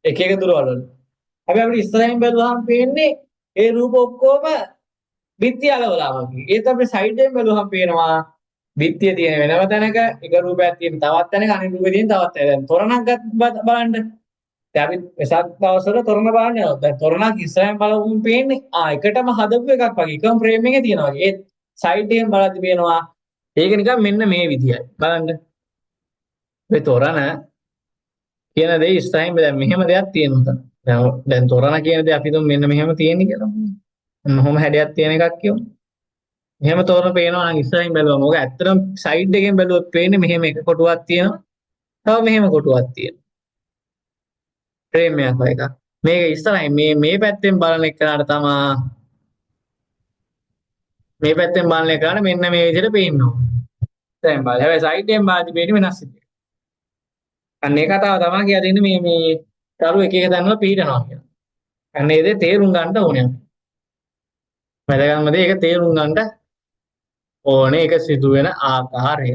එක එක දුරවල් වල. හැබැයි අපිට ඉස්සරහින් බැලුවහම පේන්නේ ඒ රූප ඔක්කොම බිත්තිය අලවලා වගේ. ඒත් අපිට සයිඩ් එකෙන් බැලුවහම පේනවා බිත්තිය තියෙන වෙනම තැනක එක රූපයක් තියෙන තවත් තැනක අනිත් රූපේ තියෙන තවත් තැනක. දැන් තොරණක් බලන්න. දැන් අපි වෙසක් දවස්වල තොරණ බලන්න යනවා. දැන් තොරණක් ඉස්සරහින් බලවුම් පේන්නේ එකටම හදපු එකක් වගේ. එකම ෆ්‍රේම් එකේ තියෙනවා වගේ. ඒත් සයිඩ් එකෙන් බලද්දි පේනවා ඒක නිකන් මෙන්න මේ විදියයි. බලන්න. මේ තොරණ කියන දේ ඉස්සරහින් දැන් මෙහෙම දෙයක් තියෙනවා. දැන් තොරණ කියන දේ අපි තුන් මෙන්න මෙහෙම තියෙන්නේ කියලා. මොහොම හැඩයක් තියෙන එකක් කියමු. මෙහෙම තොරණ පේනවා නම් ඉස්සරහින් බැලුවම ඕක ඇත්තටම සයිඩ් එකෙන් බැලුවොත් පේන්නේ මෙහෙම එක කොටුවක් තියෙනවා. තව මෙහෙම කොටුවක් තියෙනවා. ෆ්‍රේම් එකක් වගේ එකක්. මේක ඉස්සරහින් මේ පැත්තෙන් බලන එක්කනට තමයි මේ පැත්තෙන් බලන එක්කනට මෙන්න මේ විදිහට පේන්න ඕන. දැන් බලන්න. හැබැයි සයිඩ් එකෙන් බලද්දි පේන්නේ වෙනස් විදිහට. අන්න ඒ කතාව තමයි කියලා දෙන්නේ මේ කරු එක එක තැන්වල පිහිටනවා කියලා. අන්න ඒ දේ තේරුම් ගන්න ඕනේ. වැදගත්ම දේ ඒක තේරුම් ගන්න ඕනේ ඒක සිදුවෙන ආකාරය.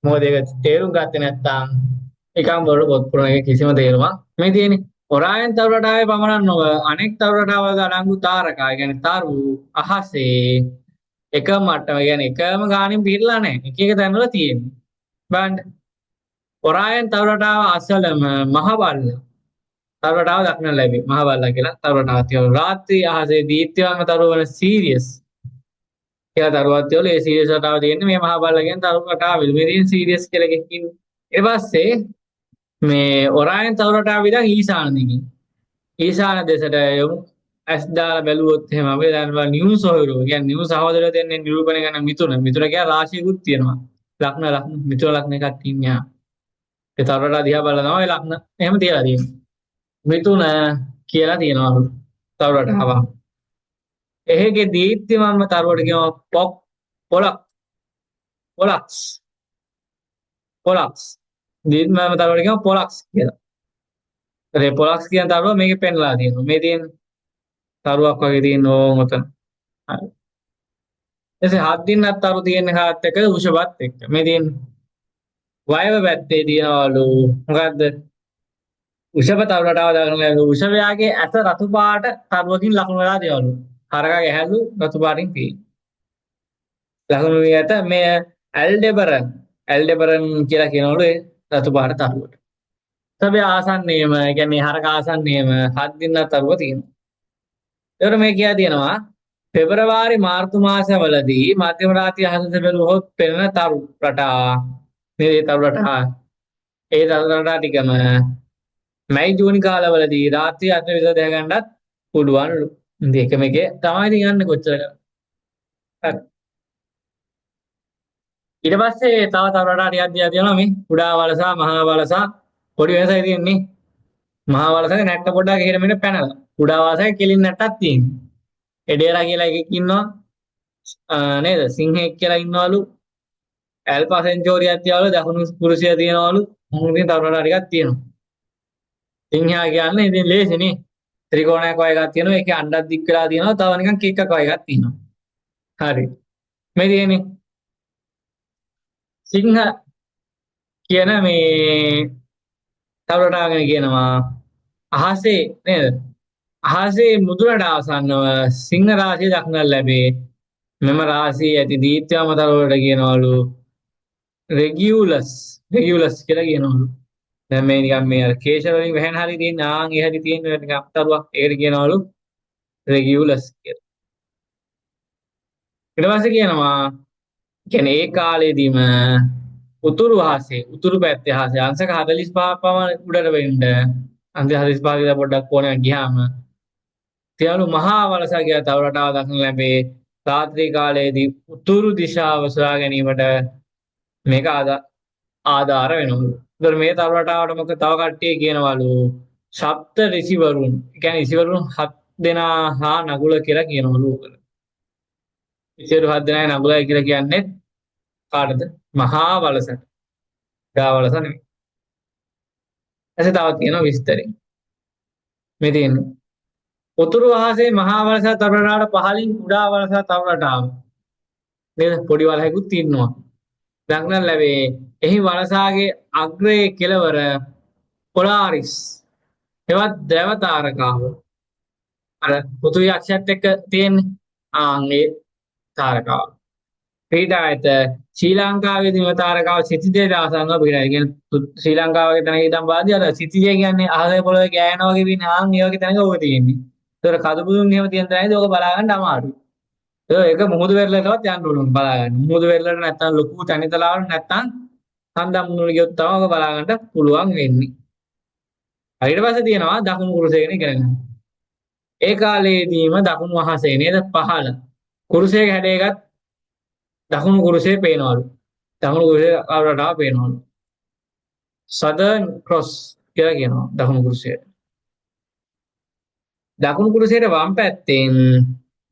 මොකද ඒක තේරුම් ගත්තේ නැත්නම් එකම බොරු පොත් පුරන එක කිසිම තේරුමක් මේ තියෙන්නේ. ඔරායන් තරු රටාවේ පමණක් නොව අනෙක් තරු රටාවල අඩංගු තාරකා, ඒ කියන්නේ තරු අහසේ එකම මට්ටම, ඒ කියන්නේ එකම ගානින් පිටලා නැහැ. එක එක තැන්වල තියෙන්නේ. බලන්න. ඔරායන් තරු රටාව අසලම මහ බල්ලා තරු රටාව දක්නට ලැබේ. මහ බල්ලා කියලා තරු රටාවක් තියෙනවා. රාත්‍රී අහසේ දීප්තිමත් තරු වන සීරියස් කියලා තරුවක් තියෙවලු. ඒ සීරියස් රටාව තියෙන්නේ මේ මහ බල්ලා කියන තරු රටාවෙලු. මේ තියෙන සීරියස් කියලා කිව්වේ. ඊට පස්සේ මේ ඔරායන් තරු රටාව විතර ඊසාන දිගින් ඊසාන දෙසට යමු. ඇස් දාලා බැලුවොත් එහෙම අපි දන්නවා නිවුස් සොයුරෝ. කියන්නේ නිවුස් සහෝදරයෝ දෙන්නේ නිරූපණය කරන මිතුන. මිතුන කියන්නේ රාශියකුත් තියෙනවා. ලග්න මිතුන ලග්න එකක් තියෙනවා. ඒ තරු රටාව දිහා බලලා තමයි ලග්න එහෙම තියලා තියෙන්නේ. මිතුන කියලා තියෙනවා තරු රටාව. එහෙගේ දීප්තිමත්ම තරුවට කියනවා පොලක්ස්. පොලක්ස්. දීප්තිමත්ම තරුවට කියනවා පොලක්ස් කියලා. ඒ පොලක්ස් කියන තරුව මේකේ පෙන්ලා තියෙනවා. මේ තියෙන තරුවක් වගේ තියෙන ඕන් උතන. හරි. එසේ හත් දිනක් තරු තියෙන කාත් එක්ක උෂබත් එක්ක. මේ තියෙන වයව පැත්තේ තියනවලු මොකද්ද? උෂබ තරු රටාව දාගෙන උෂබයාගේ ඇස රතු පාට තරුවකින් ලකුණු වෙලා තියවලු. හරකගේ ඇහැලු රතු පාටින් තියෙන. ලකුණු වියට මේ ඇල්ඩෙබරන් කියලා කියනවලු ඒ රතු පාට තරුවට. උෂබය ආසන්නයේම කියන්නේ හරක ආසන්නයේම හත් දිනක් තරුව තියෙනවා. ඒකට මේ කියලා තියෙනවා පෙබරවාරි මාර්තු මාසවලදී මධ්‍යම රාත්‍රී අහසට බැලුවොත් පෙනෙන තරු රටා මේ තරු රටා ඒ තරු රටා ටිකම මැයි ජූනි කාලවලදී රාත්‍රී අත විතර දැක ගන්නත් පුළුවන්ලු. ඉතින් එක මේකේ තමයි ඉතින් යන්නේ කොච්චර. හරි. ඊට පස්සේ තව තරු රටා ටිකක් දිහා තියෙනවා මේ කුඩා වලසා මහා වලසා පොඩි වෙනසයි තියෙන්නේ. මහා වලසගේ නැට්ට පොඩ්ඩක් එහෙට මෙන්න පැනලා. කුඩා වලසගේ කෙලින් නැට්ටක් තියෙනවා. එඩේරා කියලා එකෙක් ඉන්නවා. නේද? සිංහෙක් කියලා ඉන්නවලු. ඇල්ෆා සෙන්චුරියක් තියවලු දකුණු කුරුසිය තියනවලු. මොකද තරු රටා ටිකක් තියෙනවා. සිංහයා කියන්නේ ඉතින් ලේසිනේ. ත්‍රිකෝණයක් වගේ එකක් තියෙනවා. ඒකේ අණ්ඩක් දික් වෙලා තියෙනවා. තව නිකන් කේක් එකක් වගේ එකක් තියෙනවා. හරි. මේ තියෙන්නේ සිංහ කියන මේ තරු රටාව ගැන කියනවා අහසේ නේද? අහසේ මුදුනට ආසන්නව සිංහ රාශිය දක්නට ලැබේ. මෙම රාශිය ඇති දීප්තිමත් තරුවට කියනවලු රෙගියුලස් කියලා කියනවලු. දැන් මේ නිකන් මේ අර කේශ වලින් වැහෙන හරිය තියෙන ආන් ඒ හරිය තියෙන නිකන් තරුවක් ඒකට කියනවලු රෙගියුලස් කියලා. ඊට පස්සේ කියනවා කියන්නේ ඒ කාලේදීම උතුරු පැත්තේ අහසේ අංශක 45 පමණ උඩට වෙන්න අංශක 45 විතර පොඩ්ඩක් කොනක් ගියාම තියලු මහා වලසා කියලා තව රටාවක් දක්න ලැබේ. රාත්‍රී කාලයේදී උතුරු දිශාව සොයා ගැනීමට මේක ආධාර වෙනවලු. ඒතර මේ තව රටාවට මොකද තව කට්ටිය කියනවලු සප්ත ඍෂිවරුන්. ඒ කියන්නේ ඍෂිවරුන් 7 දෙනා හා නගුල කියලා කියනවලු. ඍෂිවරු 7 දෙනායි නගුලයි කියලා කියන්නේ කාටද? මහා වලසට. ගා වලස නෙමෙයි. එසේ තවත් කියනවා විස්තරේ. මේ තියෙන්නේ උතුරු අහසේ මහා වලසා තරු රටාවට පහළින් කුඩා වලසා තරු රටාව. නේද? පොඩි වලහකුත් තියෙනවා. දක්නට ලැබේ. එහි වලසාගේ අග්‍රයේ කෙළවර පොලාරිස් එවත් ද්‍රව තාරකාව. අර පෘථිවි අක්ෂයත් එක්ක තියෙන්නේ. ඒ තාරකාව. පීඩායත ශ්‍රී ලංකාවේදී මේ තාරකාව සිතිජේ දාසංග පීඩාය. කියන්නේ ශ්‍රී ලංකාවේ තැනක ඉඳන් බලද්දී අර සිතිජේ කියන්නේ අහසේ පොළවේ ගෑනවා වගේ වෙන ඒ වගේ තැනක ඕක තියෙන්නේ. ඒතර කදුබුදුන් එහෙම තියෙන තැනදී ඕක බලා ගන්න අමාරුයි. ඒක මුහුදු වෙරළටවත් යන්න ඕන බලා ගන්න. මුහුදු වෙරළට නැත්තම් ලොකු තැනිතලාවල නැත්තම් හන්දම් මුහුදු ගියොත් තමයි ඕක බලා ගන්න පුළුවන් වෙන්නේ. ඊට පස්සේ තියෙනවා දකුණු කුරුසය ගැන ඉගෙන ගන්න. ඒ කාලේදීම දකුණු අහසේ නේද පහළ කුරුසයේ හැඩයකට දකුණු කුරුසයේ පේනවලු. දකුණු කුරුසයේ රටාව පේනවලු. සදර්න් ක්‍රොස් කියලා කියනවා දකුණු කුරුසයට. දකුණු කුරුසයට වම් පැත්තෙන්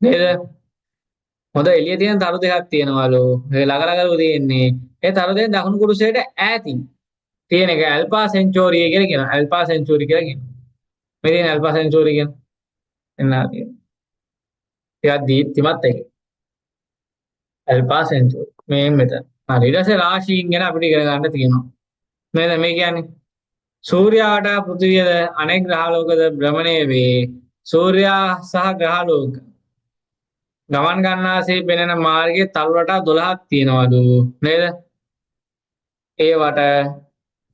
නේද? හොඳ එළිය තියෙන තරු දෙකක් තියෙනවලු. ඒ ළඟ ළඟලු තියෙන්නේ. ඒ තරු දෙක දකුණු කුරුසයට ඈතින් තියෙන එක ඇල්ෆා සෙන්චුරිය කියලා කියනවා. ඇල්ෆා සෙන්චුරි කියලා කියනවා. මේ තියෙන ඇල්ෆා සෙන්චුරි කියන එන්න තියෙනවා. ටිකක් දීප්තිමත් එක. ඇල්ෆා සෙන්චුරි. මේ මෙතන. හරි. ඊට පස්සේ රාශීන් ගැන අපිට ඉගෙන ගන්න තියෙනවා. නේද මේ කියන්නේ? සූර්යාට පෘථිවියද අනෙක් ග්‍රහලෝකද භ්‍රමණය වේ. සූර්යා සහ ග්‍රහලෝක ගමන් ගන්නාසේ පෙනෙන මාර්ගයේ තරු රටා 12ක් තියෙනවලු නේද? ඒවට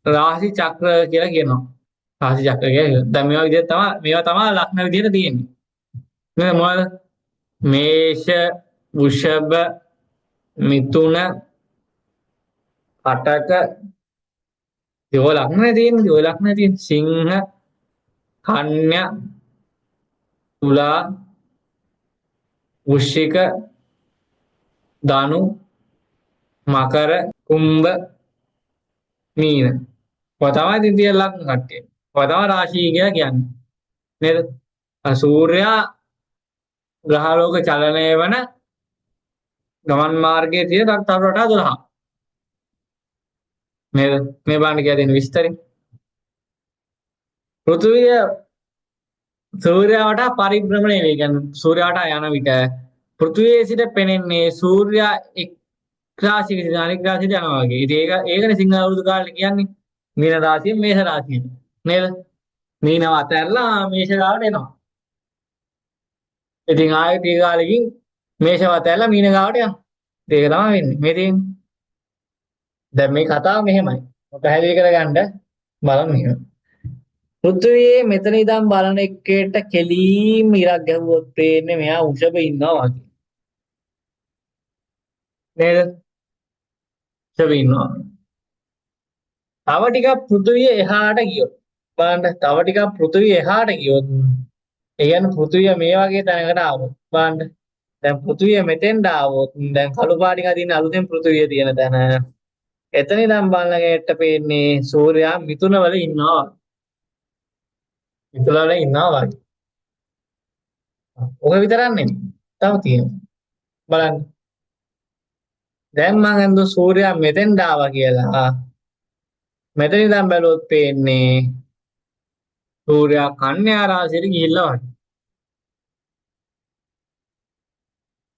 රාශි චක්‍ර කියලා කියනවා. රාශි චක්‍ර කියන්නේ දැන් මේවා තමයි ලක්ෂණ විදිහට තියෙන්නේ. නේද මොනවද? මේෂ, වෘෂභ, මිථුන, කටක ඒවා ලක්ෂණ තියෙන්නේ. ඔය ලක්ෂණ තියෙන සිංහ, කන්‍යා, තුලා, වෘශ්චික, ධනු, මකර, කුම්භ, මීන. ඔය තමයි ඉතින් තියෙන ලක්ෂණ කට්ටිය. ඔය තමයි රාශිය කියලා කියන්නේ. නේද? සූර්යයා ග්‍රහලෝක චලනය වන ගමන් මාර්ගයේ තියෙන තරු රටා 12. නේද? මේ බලන්න කියලා තියෙන විස්තරي. පෘථිවිය සූර්යයාට පරිභ්‍රමණය වේ. කියන්නේ සූර්යයාට යන විට පෘථිවියේ සිට පෙනෙන්නේ සූර්යයා එක් රාශියක සිට අනෙක් රාශියට යනවා වගේ. ඉතින් ඒකනේ සිංහ අවුරුදු කාලේ කියන්නේ මීන රාශිය මේෂ රාශිය. නේද? මීනව අතහැරලා මේෂ ගාවට එනවා. ඉතින් ආයෙත් ටික කාලෙකින් මේෂව අතහැරලා මීන ගාවට යනවා. ඒක තමයි වෙන්නේ. මේ තියෙන්නේ. දැන් මේ කතාව මෙහෙමයි. පැහැදිලි කරගන්න බලන්න මෙහෙම. පෘථිවියේ මෙතන ඉඳන් බලන එකට කෙලීම් ඉරක් ගැහුවොත් පේන්නේ මෙයා උෂභ ඉන්නවා වගේ. නේද? උෂභ ඉන්නවා. තව ටිකක් පෘථිවිය එහාට ගියොත් බලන්න තව ටිකක් පෘථිවිය එහාට ගියොත් ඒ කියන්නේ පෘථිවිය මේ වගේ තැනකට ආවොත් බලන්න දැන් පෘථිවිය මෙතෙන්ට ආවොත් දැන් කළු පාටික තියෙන අලුතෙන් පෘථිවිය තියෙන තැන එතන ඉඳන් බලනකොට පේන්නේ සූර්යයා මිථුන වල ඉන්නවා. මිථුන වල ඉන්නවා වගේ. ඔක විතරක් නෙමෙයි. තව තියෙනවා. බලන්න. දැන් මම හිතුවා සූර්යයා මෙතෙන්ට ආවා කියලා. මෙතන ඉඳන් බැලුවොත් පේන්නේ සූර්යයා කන්‍යා රාශියට ගිහිල්ලා වගේ.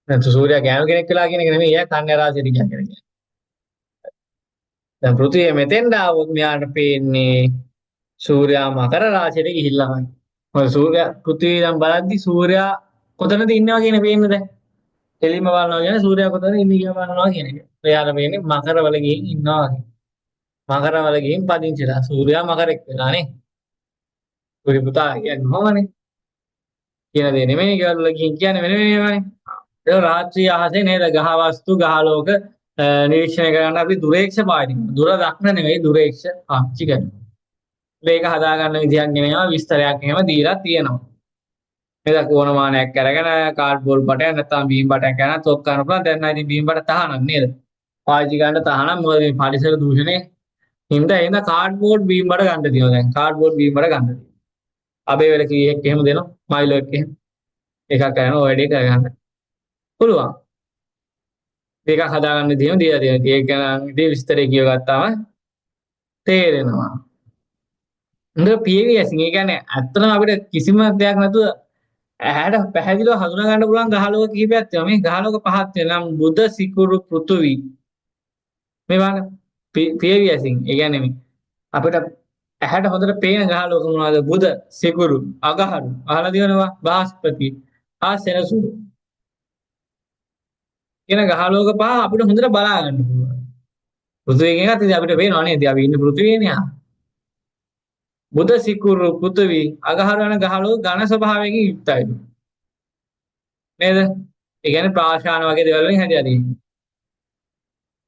නැත්නම් සූර්යයා ගෑනු කෙනෙක් වෙලා කියන එක නෙමෙයි. එයා කන්‍යා රාශියට ගියා කියන්නේ. දැන් පෘථිවිය මෙතෙන්ට ආවොත් මෙයාට පේන්නේ සූර්යයා මකර රාශියට ගිහිල්ලා වගේ. මොකද සූර්යයා පෘථිවිය දැන් බලද්දි සූර්යයා කොතනද ඉන්නවා කියන පේන්නේ දැන්. එළිම බලනවා කියන්නේ සූර්යයා කොතනද ඉන්නේ කියලා බලනවා කියන එක. එයාට පේන්නේ මකර වල ගිහින් ඉන්නවා වගේ. මකර වල ගිහින් පදිංචිලා සූර්යයා මකරෙක් වෙලා නේ. සූර්ය පුතා කියන්නේ මොහොමනේ. කියන දේ නෙමෙයි කියලා ගිහින් කියන්නේ වෙන වෙනමනේ. ඒක රාත්‍රී අහසේ නේද ගහ වස්තු ගහලෝක නිරීක්ෂණය කරන්න අපි දුරේක්ෂ පාවිච්චි කරනවා. දුර දක්න නෙවෙයි දුරේක්ෂ පාවිච්චි කරනවා. මේක හදාගන්න විදියක් නෙමෙයි විස්තරයක් එහෙම දීලා තියෙනවා. මේක කොනමානයක් අරගෙන කාඩ්බෝඩ් බටයක් නැත්නම් බීම් බටයක් ගන්න තොක් කරන්න පුළුවන්. දැන් නම් ඉතින් බීම් බට තහනම් නේද? පාවිච්චි ගන්න තහනම් මොකද මේ පරිසර දූෂණය හින්දා එහෙනම් කාඩ්බෝඩ් බීම් බට ගන්න තියෙනවා දැන්. කාඩ්බෝඩ් බීම් බට ගන්න තියෙනවා. අපේ වෙල කීයක් එහෙම දෙනවා. මයිලෝ එක එහෙම. එකක් කරනවා ඔය වැඩේ කරගන්න. පුළුවන්. මේක හදාගන්න තියෙනවා දීලා තියෙනවා. ඒක ගැන ඉතින් විස්තරේ කියව ගත්තාම තේරෙනවා. හොඳ PVSing ඒ කියන්නේ ඇත්තටම අපිට කිසිම දෙයක් නැතුව ඇහැට පැහැදිලිව හඳුනා ගන්න පුළුවන් ගහලෝක කිහිපයක් තියෙනවා. මේ ගහලෝක පහක් තියෙනවා. නම් බුධ, සිකුරු, පෘථිවි. මේ වගේ PVSing ඒ කියන්නේ මේ අපිට ඇහැට හොඳට පේන ගහලෝක මොනවද? බුධ, සිකුරු, අගහරු. අහලා දිනනවා බ්‍රහස්පති, සෙනසුරු. කියන ගහලෝක පහ අපිට හොඳට බලා ගන්න පුළුවන්. පෘථිවිය කියන එකත් ඉතින් අපිට පේනවා නේද? අපි ඉන්නේ පෘථිවියනේ. බුධ, සිකුරු, පෘථිවි, අගහරු යන ගහලෝක ඝන ස්වභාවයකින් යුක්තයි. නේද? ඒ කියන්නේ ප්‍රාශාන වගේ දේවල් වලින් හැදිලා තියෙන්නේ.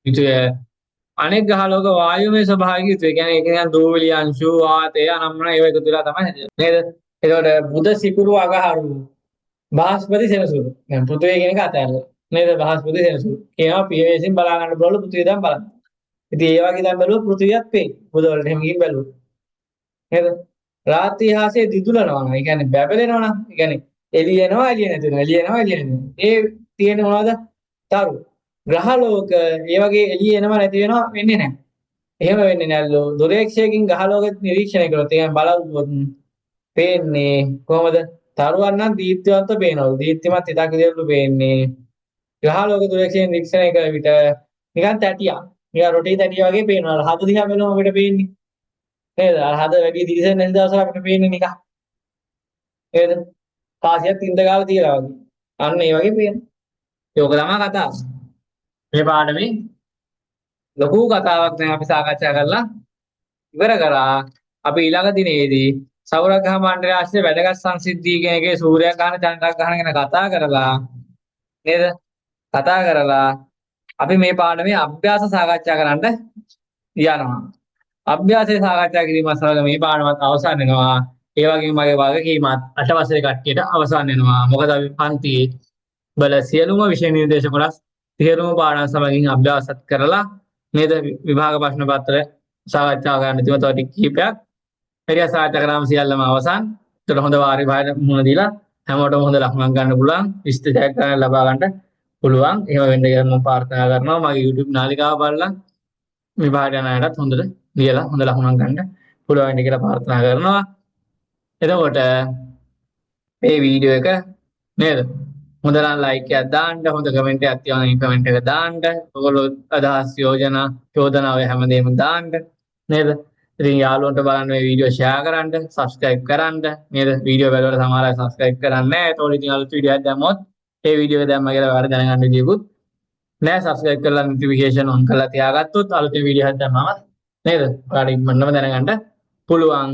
ඊට අනෙක් ගහලෝක වායුමය ස්වභාවයකින් යුක්තයි. ඒ කියන්නේ ඒක නිකන් දූවිලි අංශු, වාතය, අනම්මන ඒවා එකතු වෙලා තමයි හැදෙන්නේ. නේද? ඒකට බුධ, සිකුරු, අගහරු, බ්‍රහස්පති, සෙනසුරු. දැන් පෘථිවිය කියන එක අතහැරලා. නේද? බ්‍රහස්පති, සෙනසුරු. ඒවා PVSing බලා ගන්න බලවල පෘථිවිය දැන් බලන්න. ඉතින් ඒ වගේ දැන් බැලුවොත් පෘථිවියත් පේයි. බුධ වලට එහෙම ගිහින් බැලුවොත්. නේද? රාත් ඉතිහාසයේ දිදුලනවා නම්, ඒ කියන්නේ බැබලෙනවා නම්, ඒ කියන්නේ එළිය එනවා එළිය නැති වෙනවා, එළිය එනවා එළිය නැති වෙනවා. ඒ තියෙන්නේ මොනවද? තරු. ග්‍රහලෝක ඒ වගේ එළිය එනවා නැති වෙනවා වෙන්නේ නැහැ. එහෙම වෙන්නේ නැල්ලෝ. දුරේක්ෂයකින් ග්‍රහලෝක නිරීක්ෂණය කළොත්, ඒ කියන්නේ බලවුවොත් පේන්නේ කොහොමද? තරුවන් නම් දීප්තිවන්ත පේනවලු. දීප්තිමත් හිතක් විදියටලු පේන්නේ. ග්‍රහලෝක දුරේක්ෂයෙන් නිරීක්ෂණය කළ විට නිකන් තැටියක්. නිකන් රොටි තැටිය වගේ පේනවා. හද දිහා බලනම අපිට පේන්නේ. නේද? අර හද වැඩි දිලිසෙන්නේ නැති දවසට අපිට පේන්නේ නිකන්. නේද? කාසියක් තින්ද ගාලා තියලා වගේ. අන්න ඒ වගේ පේනවා. ඒක තමයි කතාව. මේ පාඩමේ ලොකු කතාවක් දැන් අපි සාකච්ඡා කරලා ඉවර කරා. අපි ඊළඟ දිනේදී සෞරග්‍රහ මණ්ඩලය ආශ්‍රිත වැදගත් සංසිද්ධී කියන එකේ සූර්යග්‍රහණ චන්ද්‍රග්‍රහණ ගැන කතා කරලා නේද? කතා කරලා අපි මේ පාඩමේ අභ්‍යාස සාකච්ඡා කරන්න යනවා. අභ්‍යාසය සාකච්ඡා කිරීම සමග මේ පාඩමත් අවසන් වෙනවා. ඒ වගේම මගේ වගකීමත් අටවසරේ කට්ටියට අවසන් වෙනවා. මොකද අපි පන්තියේ බල සියලුම විෂය නිර්දේශ කොටස් සියලුම පාඩම් සමගින් අභ්‍යාසත් කරලා නේද විභාග ප්‍රශ්න පත්‍ර සාකච්ඡා කරන්න තියෙනවා. තව ටික කිහිපයක්. පෙරිය සාකච්ඡා කරාම සියල්ලම අවසන්. ඒතර හොඳ වාරි භාගයට මුහුණ දීලා හැමෝටම හොඳ ලකුණක් ගන්න පුළුවන්. ඉෂ්ට ජයග්‍රහණ ලබා ගන්නට පුළුවන්. එහෙම වෙන්න කියලා මම ප්‍රාර්ථනා කරනවා. මගේ YouTube නාලිකාව බලලා මේ භාගය යන අයටත් හොඳට ලියලා හොඳ ලකුණක් ගන්න පුළුවන් වෙන්න කියලා ප්‍රාර්ථනා කරනවා. එතකොට මේ වීඩියෝ එක නේද? හොඳ නම් ලයික් එකක් දාන්න, හොඳ කමෙන්ට් එකක් තියනවා නම් කමෙන්ට් එක දාන්න. ඔයගොල්ලෝ අදහස් යෝජනා චෝදනා ඔය හැමදේම දාන්න නේද? ඉතින් යාළුවන්ට බලන්න මේ වීඩියෝ ෂෙයා කරන්න, සබ්ස්ක්‍රයිබ් කරන්න නේද? වීඩියෝ බලනකොට සමහර අය සබ්ස්ක්‍රයිබ් කරන්නේ නැහැ. ඒතකොට ඉතින් අලුත් වීඩියෝ එකක් දැම්මොත් ඒ වීඩියෝ එක දැම්ම කියලා ඔයාලා දැනගන්න විදියකුත් නෑ. සබ්ස්ක්‍රයිබ් කරලා නොටිෆිකේෂන් ඔන් කරලා තියාගත්තොත් අලුතෙන් වීඩියෝ එකක් දැම්මම නේද? ඔයාලා ඉක්මනටම දැනගන්න පුළුවන්.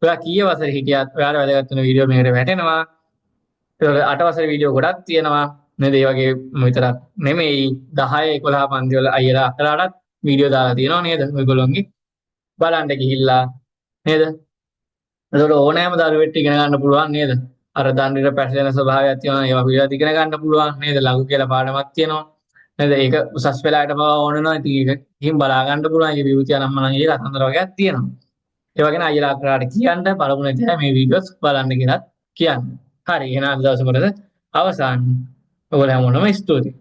ඔයා කීය වසරේ හිටියත් ඔයාලා වැදගත් වෙන වීඩියෝ මේකට වැටෙනවා. ඒක අට වසරේ වීඩියෝ ගොඩක් තියෙනවා නේද? ඒ වගේ විතරක් නෙමෙයි 10 11 පන්ති වල අයියලා අක්කලාටත් වීඩියෝ දාලා තියෙනවා නේද? ඔයගොල්ලෝගේ බලන්න ගිහිල්ලා නේද? ඒතකොට ඕනෑම දරුවෙක් ඉගෙන ගන්න පුළුවන් නේද? අර දණ්ඩිර පැටලෙන ස්වභාවයක් තියෙනවා. ඒවා පිළිවෙලට ඉගෙන ගන්න පුළුවන් නේද? ලඝු කියලා පාඩමක් තියෙනවා. නේද? ඒක උසස් වෙලාවට පවා ඕන වෙනවා. ඉතින් ඒක ගිහින් බලා ගන්න පුළුවන්. ඒක විභූතිය නම් මනම් ඒක කතන්දර වගේක් තියෙනවා. ඒ වගේ නේ අයියලා අක්කලාට කියන්න බලමු නැති අය මේ වීඩියෝස් බලන්න කියලා කියන්න. හරි එහෙනම් අද දවසේ කොටස අවසන්. ඔයගොල්ලෝ හැමෝටම ස්තුතියි.